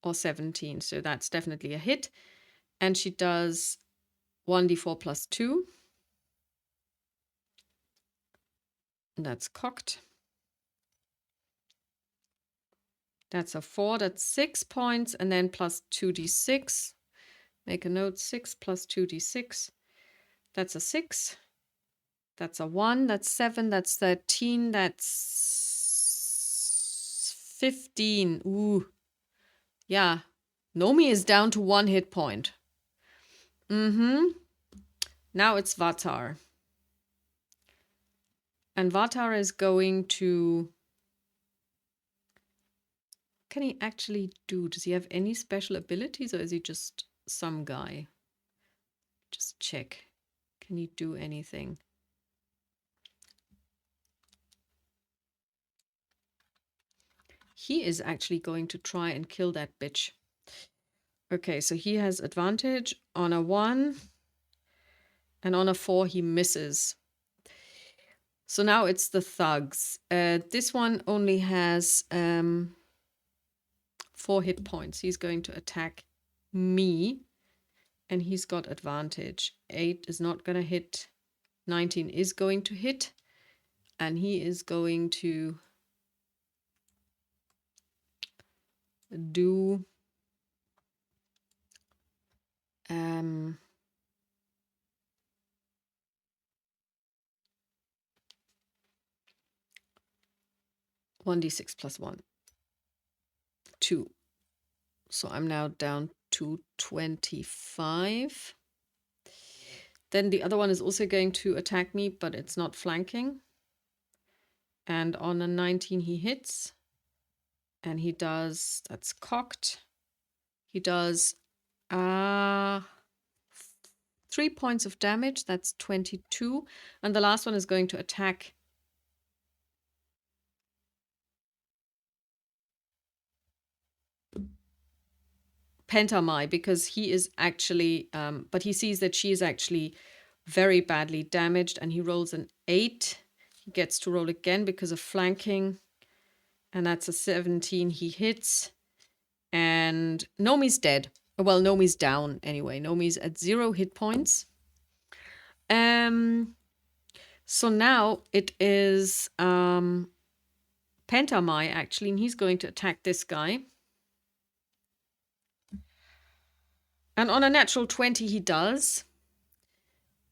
or 17, so that's definitely a hit. And she does 1d4 plus 2. And that's cocked. That's a 4, that's 6 points, and then plus 2d6. Make a note, 6 plus 2d6. That's a 6. That's a 1, that's 7, that's 13, that's 15. Ooh. Yeah. Nomi is down to 1 hit point. Now it's Vatar. And Vatar is going to... What can he actually do? Does he have any special abilities, or is he just some guy? Just check. Can he do anything? He is actually going to try and kill that bitch. Okay, so he has advantage on a 1. And on a 4, he misses. So now it's the thugs. This one only has 4 hit points. He's going to attack me. And he's got advantage. 8 is not going to hit. 19 is going to hit. And he is going to do... 1d6 plus 1. 2. So I'm now down to 25. Then the other one is also going to attack me, but it's not flanking. And on a 19 he hits. And he does, that's cocked. He does 3 points of damage. That's 22. And the last one is going to attack Pentamai, because he is actually, but he sees that she is actually very badly damaged, and he rolls an 8. He gets to roll again because of flanking, and that's a 17. He hits, and Nomi's dead. Well, Nomi's down anyway. Nomi's at 0 hit points. So now it is Pentamai actually, and he's going to attack this guy. And on a natural 20, he does.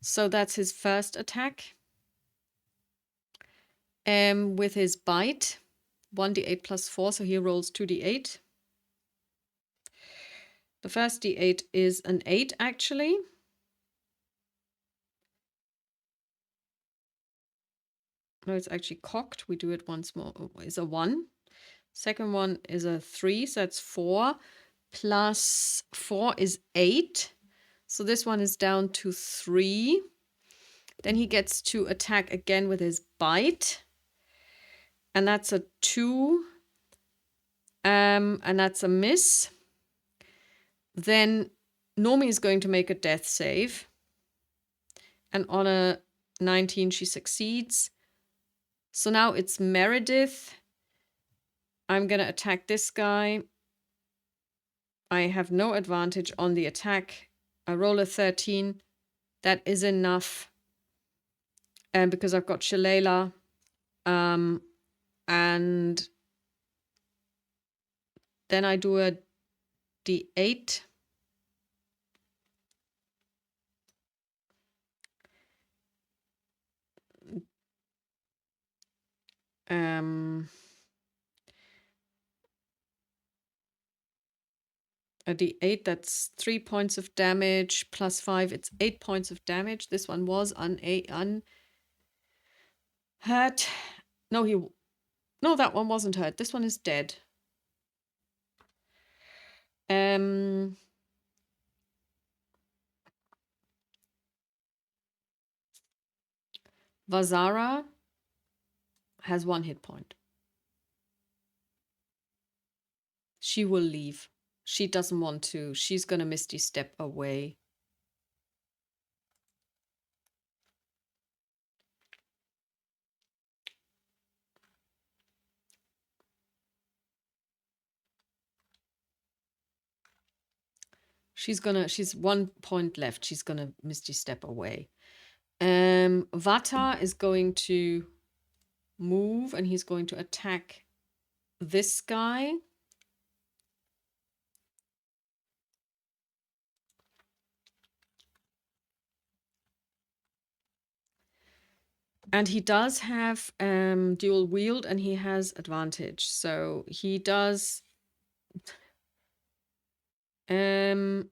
So that's his first attack. With his bite, 1d8 plus 4, so he rolls 2d8. The first d8 is an 8, actually. No, it's actually cocked. We do it once more. Oh, it's a 1. Second one is a 3, so that's 4. Plus 4 is 8. So this one is down to 3. Then he gets to attack again with his bite. And that's a 2. And that's a miss. Then Nomi is going to make a death save. And on a 19, she succeeds. So now it's Meredith. I'm going to attack this guy. I have no advantage on the attack. I roll a 13. That is enough. And because I've got Shalala. And then I do a d8. A d8, that's 3 points of damage, plus 5, it's 8 points of damage. This one was unhurt. No, that one wasn't hurt. This one is dead. Vazara has 1 hit point. She will leave. She doesn't want to. She's going to Misty Step away. She's 1 point left. She's going to Misty Step away. Vata is going to move and he's going to attack this guy. And he does have dual wield and he has advantage. So he does 12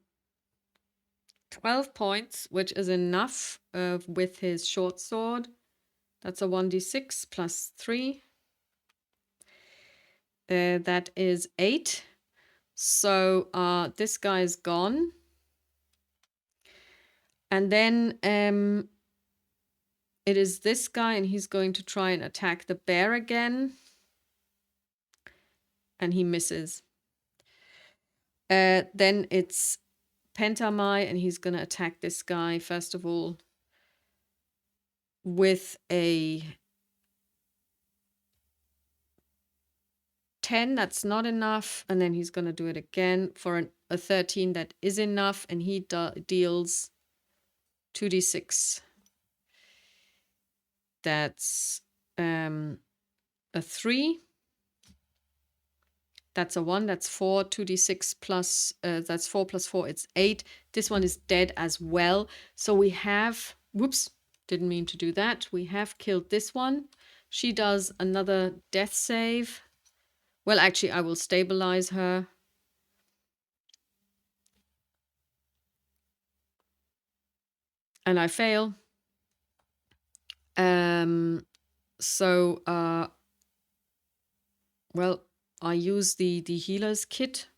points, which is enough with his short sword. That's a 1d6 plus 3. That is 8. So this guy's gone. And then it is this guy, and he's going to try and attack the bear again. And he misses. Then it's Pentamai, and he's going to attack this guy, first of all, with a 10. That's not enough. And then he's going to do it again for a 13. That is enough. And he deals 2d6. That's a 3. That's a 1. That's 4. 2d6 plus, that's 4 plus 4. It's 8. This one is dead as well. So we have, whoops, didn't mean to do that. We have killed this one. She does another death save. Well, actually, I will stabilize her. And I fail. Well, I use the healer's kit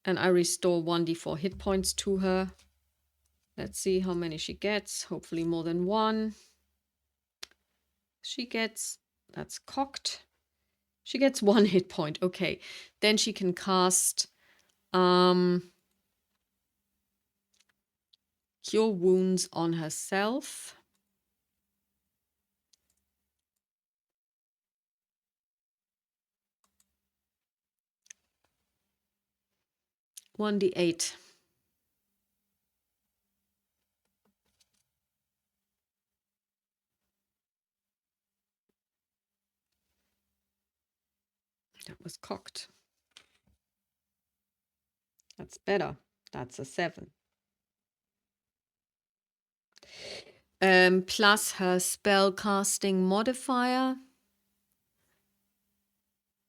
and I restore 1d4 hit points to her. Let's see how many she gets. Hopefully more than 1. She gets, that's cocked. She gets 1 hit point. Okay. Then she can cast Cure Wounds on herself. 1d8. That was cocked. That's better. That's a 7. Plus her spell casting modifier.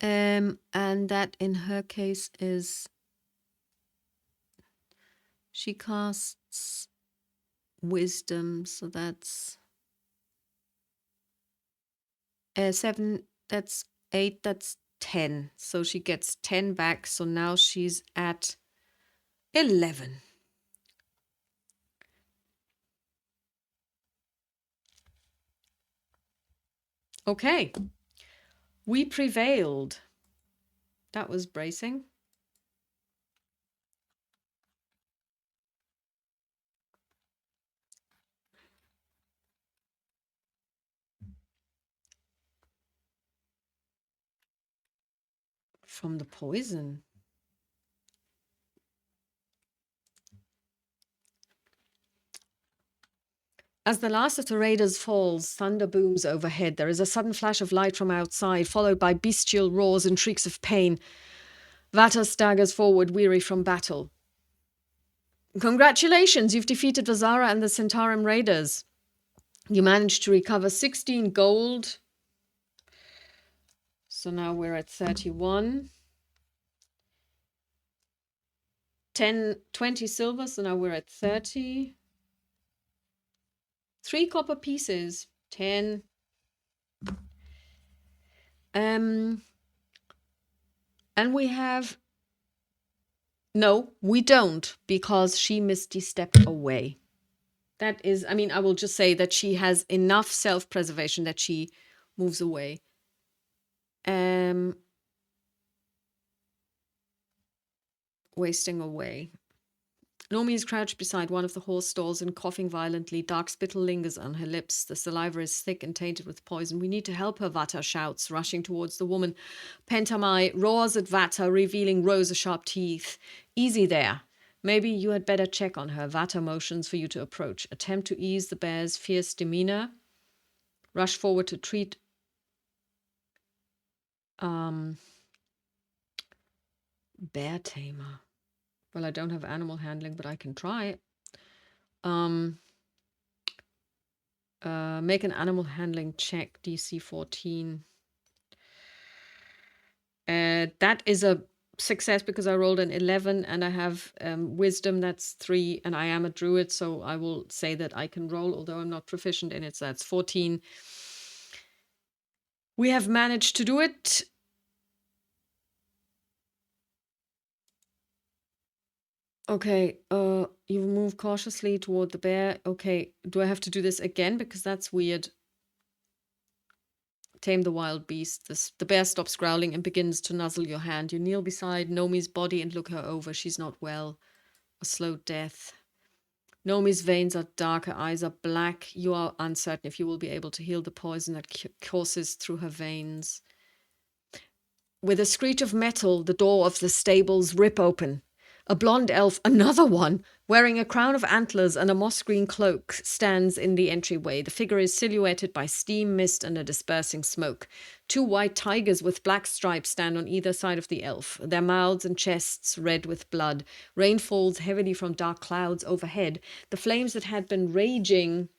And that in her case is she casts wisdom, so that's 7, that's 8, that's 10. So she gets 10 back. So now she's at 11. Okay. We prevailed. That was bracing. From the poison. As the last of the raiders falls, thunder booms overhead. There is a sudden flash of light from outside, followed by bestial roars and shrieks of pain. Vata staggers forward, weary from battle. Congratulations, you've defeated Vazara and the Centaurum raiders. You managed to recover 16 gold. So now we're at 31. 20 silver, so now we're at 30. 3 copper pieces, 10. And we have No, we don't, because she misty stepped away. That is, I mean, I will just say that she has enough self-preservation that she moves away. Wasting away. Nomi is crouched beside one of the horse stalls and coughing violently. Dark spittle lingers on her lips. The saliva is thick and tainted with poison. We need to help her, Vata shouts, rushing towards the woman. Pentamai roars at Vata, revealing rows of sharp teeth. Easy there. Maybe you had better check on her. Vata motions for you to approach. Attempt to ease the bear's fierce demeanor. Rush forward to treat. Bear tamer. Well, I don't have animal handling, but I can try. Make an animal handling check, DC 14. That is a success because I rolled an 11 and I have wisdom, that's 3, and I am a druid, so I will say that I can roll, although I'm not proficient in it, so that's 14. We have managed to do it. Okay, you move cautiously toward the bear. Okay, do I have to do this again? Because that's weird. Tame the wild beast. The bear stops growling and begins to nuzzle your hand. You kneel beside Nomi's body and look her over. She's not well. A slow death. Nomi's veins are dark. Her eyes are black. You are uncertain if you will be able to heal the poison that courses through her veins. With a screech of metal, the door of the stables rip open. A blonde elf, another one, wearing a crown of antlers and a moss-green cloak, stands in the entryway. The figure is silhouetted by steam, mist, and a dispersing smoke. 2 white tigers with black stripes stand on either side of the elf, their mouths and chests red with blood. Rain falls heavily from dark clouds overhead. The flames that had been raging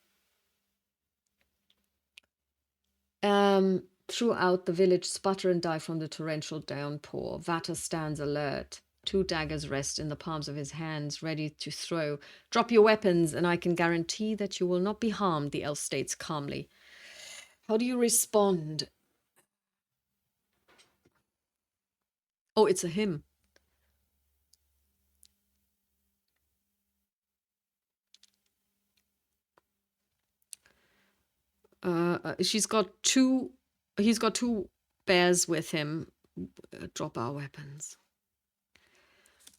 throughout the village sputter and die from the torrential downpour. Vata stands alert. 2 daggers rest in the palms of his hands, ready to throw. Drop your weapons, and I can guarantee that you will not be harmed, the elf states calmly. How do you respond? Oh, it's a him. He's got 2 bears with him. Drop our weapons.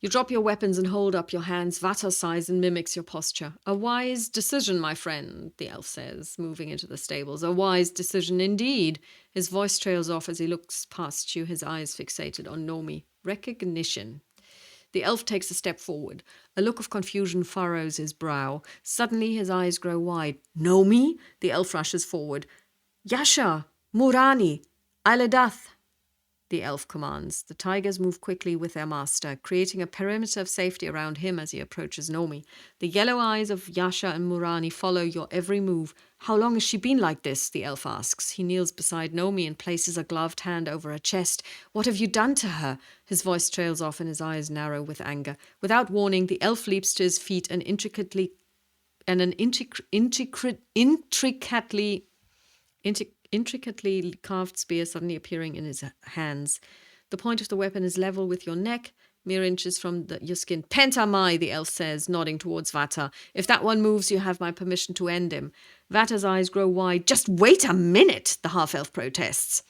You drop your weapons and hold up your hands. Vata sighs and mimics your posture. A wise decision, my friend, the elf says, moving into the stables. A wise decision indeed. His voice trails off as he looks past you, his eyes fixated on Nomi. Recognition. The elf takes a step forward. A look of confusion furrows his brow. Suddenly his eyes grow wide. Nomi? The elf rushes forward. Yasha! Murani! Ailedath! The elf commands. The tigers move quickly with their master, creating a perimeter of safety around him as he approaches Nomi. The yellow eyes of Yasha and Murani follow your every move. How long has she been like this? The elf asks. He kneels beside Nomi and places a gloved hand over her chest. What have you done to her? His voice trails off and his eyes narrow with anger. Without warning, the elf leaps to his feet and intricately carved spear suddenly appearing in his hands. The point of the weapon is level with your neck, mere inches from your skin. Pentamai, the elf says, nodding towards Vata. If that one moves, you have my permission to end him. Vata's eyes grow wide. Just wait a minute, the half-elf protests.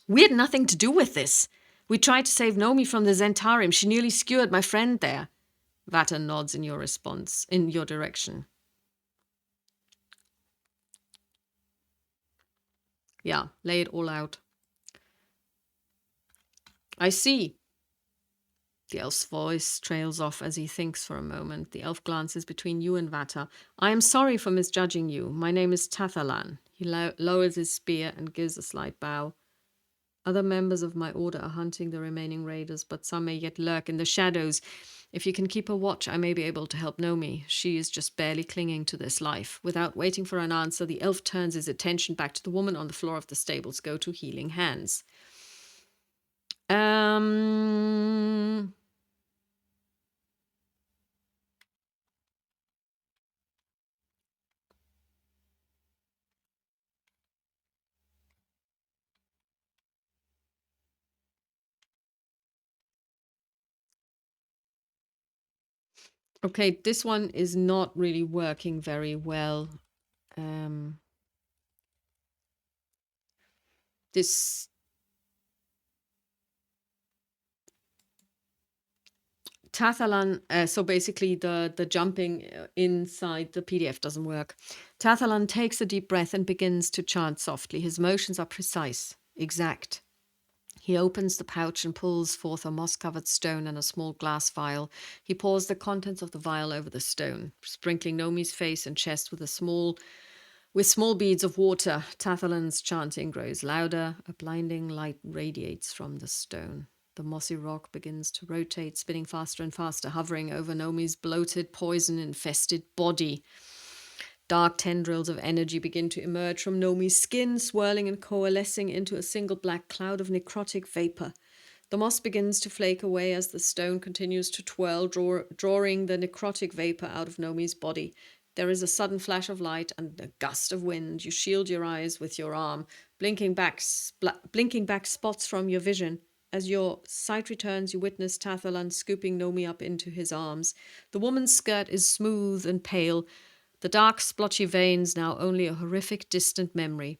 We had nothing to do with this. We tried to save Nomi from the Zentarim. She nearly skewered my friend there. Vata nods in your direction. Yeah, lay it all out. I see. The elf's voice trails off as he thinks for a moment. The elf glances between you and Vata. I am sorry for misjudging you. My name is Tathalan. He lowers his spear and gives a slight bow. Other members of my order are hunting the remaining raiders, but some may yet lurk in the shadows. If you can keep a watch, I may be able to help Nomi. She is just barely clinging to this life. Without waiting for an answer, the elf turns his attention back to the woman on the floor of the stable's go-to healing hands. Okay, this one is not really working very well. This Tathalan, so basically the jumping inside the PDF doesn't work. Tathalan takes a deep breath and begins to chant softly. His motions are precise, exact. He opens the pouch and pulls forth a moss-covered stone and a small glass vial. He pours the contents of the vial over the stone, sprinkling Nomi's face and chest with small beads of water. Tathalan's chanting grows louder. A blinding light radiates from the stone. The mossy rock begins to rotate, spinning faster and faster, hovering over Nomi's bloated, poison-infested body. Dark tendrils of energy begin to emerge from Nomi's skin, swirling and coalescing into a single black cloud of necrotic vapor. The moss begins to flake away as the stone continues to twirl, drawing the necrotic vapor out of Nomi's body. There is a sudden flash of light and a gust of wind. You shield your eyes with your arm, blinking back spots from your vision. As your sight returns, you witness Tathalan scooping Nomi up into his arms. The woman's skirt is smooth and pale, the dark, splotchy veins now only a horrific, distant memory.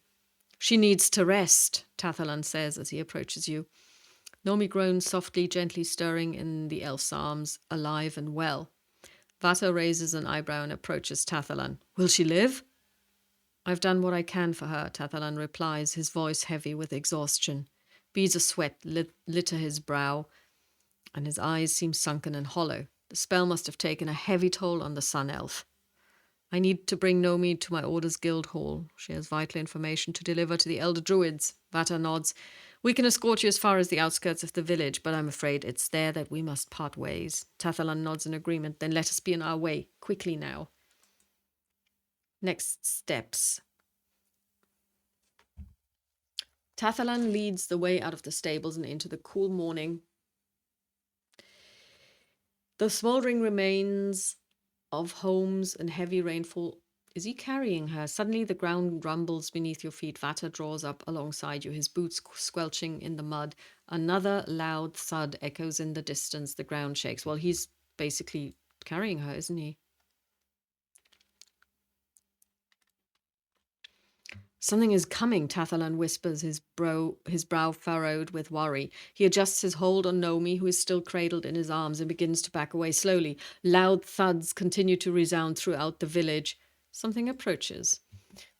She needs to rest, Tathalan says as he approaches you. Nomi groans softly, gently stirring in the elf's arms, alive and well. Vata raises an eyebrow and approaches Tathalan. Will she live? I've done what I can for her, Tathalan replies, his voice heavy with exhaustion. Beads of sweat litter his brow, and his eyes seem sunken and hollow. The spell must have taken a heavy toll on the sun elf. I need to bring Nomi to my Order's guild hall. She has vital information to deliver to the elder druids. Vata nods. We can escort you as far as the outskirts of the village, but I'm afraid it's there that we must part ways. Tathalan nods in agreement. Then let us be on our way. Quickly now. Next steps. Tathalan leads the way out of the stables and into the cool morning. The smouldering remains of homes and heavy rainfall. Is he carrying her? Suddenly the ground rumbles beneath your feet. Vata draws up alongside you, his boots squelching in the mud. Another loud thud echoes in the distance. The ground shakes. Well, he's basically carrying her, isn't he? Something is coming, Tathalan whispers, his brow furrowed with worry. He adjusts his hold on Nomi, who is still cradled in his arms, and begins to back away slowly. Loud thuds continue to resound throughout the village. Something approaches.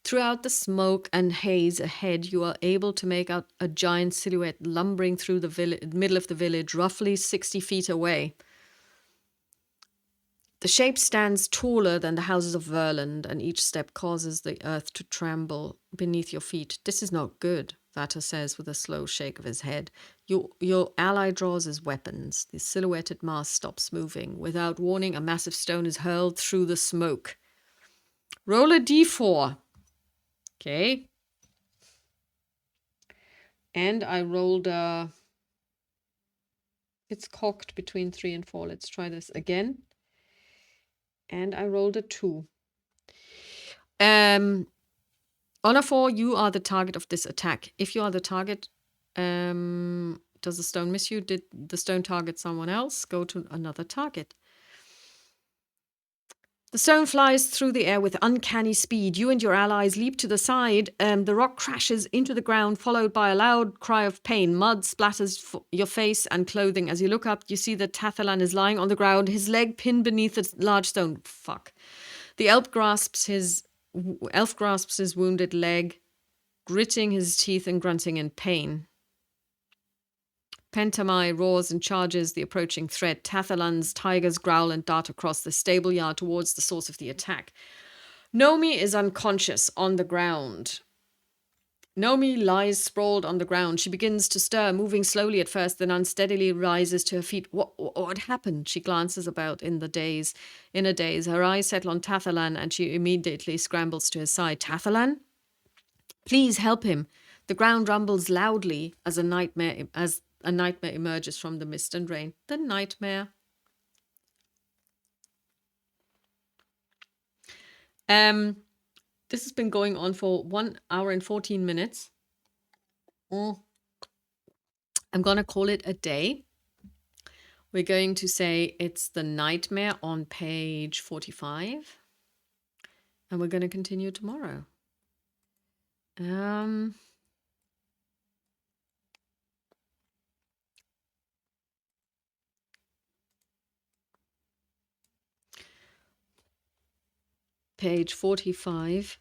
Throughout the smoke and haze ahead, you are able to make out a giant silhouette lumbering through the middle of the village, roughly 60 feet away. The shape stands taller than the houses of Verland, and each step causes the earth to tremble beneath your feet. This is not good, Vata says with a slow shake of his head. Your ally draws his weapons. The silhouetted mass stops moving. Without warning, a massive stone is hurled through the smoke. Roll a d4. Okay. And I rolled a... It's cocked between 3 and 4. Let's try this again. And I rolled a 2. On a 4, you are the target of this attack. If you are the target, does the stone miss you? Did the stone target someone else? Go to another target. The stone flies through the air with uncanny speed. You and your allies leap to the side. The rock crashes into the ground, followed by a loud cry of pain. Mud splatters your face and clothing. As you look up, you see that Tathalan is lying on the ground, his leg pinned beneath a large stone. Fuck. The elf grasps his wounded leg, gritting his teeth and grunting in pain. Pentamai roars and charges the approaching threat. Tathalan's tigers growl and dart across the stable yard towards the source of the attack. Nomi is unconscious on the ground. Nomi lies sprawled on the ground. She begins to stir, moving slowly at first, then unsteadily rises to her feet. What happened? She glances about in a daze. Her eyes settle on Tathalan, and she immediately scrambles to his side. Tathalan? Please help him. The ground rumbles loudly as a nightmare emerges from the mist and rain. The nightmare. This has been going on for 1 hour and 14 minutes. I'm going to call it a day. We're going to say it's the nightmare on page 45. And we're going to continue tomorrow. Page 45,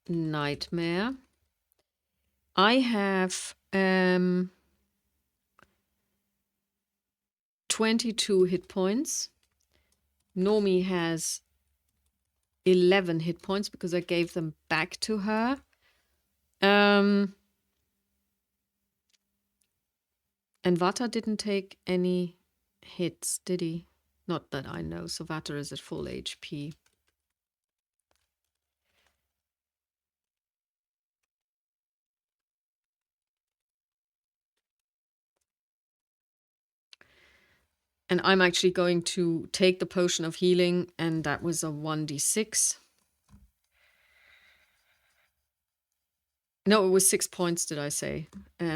nightmare. I have 22 hit points. Nomi has 11 hit points because I gave them back to her. And Vata didn't take any hits, did he? Not that I know. So Vata is at full HP. And I'm actually going to take the potion of healing, and that was a 1d6. No, it was 6 points, did I say?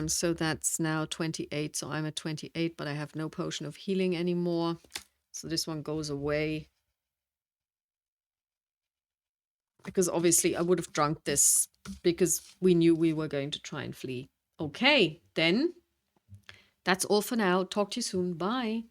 So that's now 28. So I'm at 28, but I have no potion of healing anymore. So this one goes away. Because obviously I would have drunk this because we knew we were going to try and flee. Okay, then that's all for now. Talk to you soon. Bye.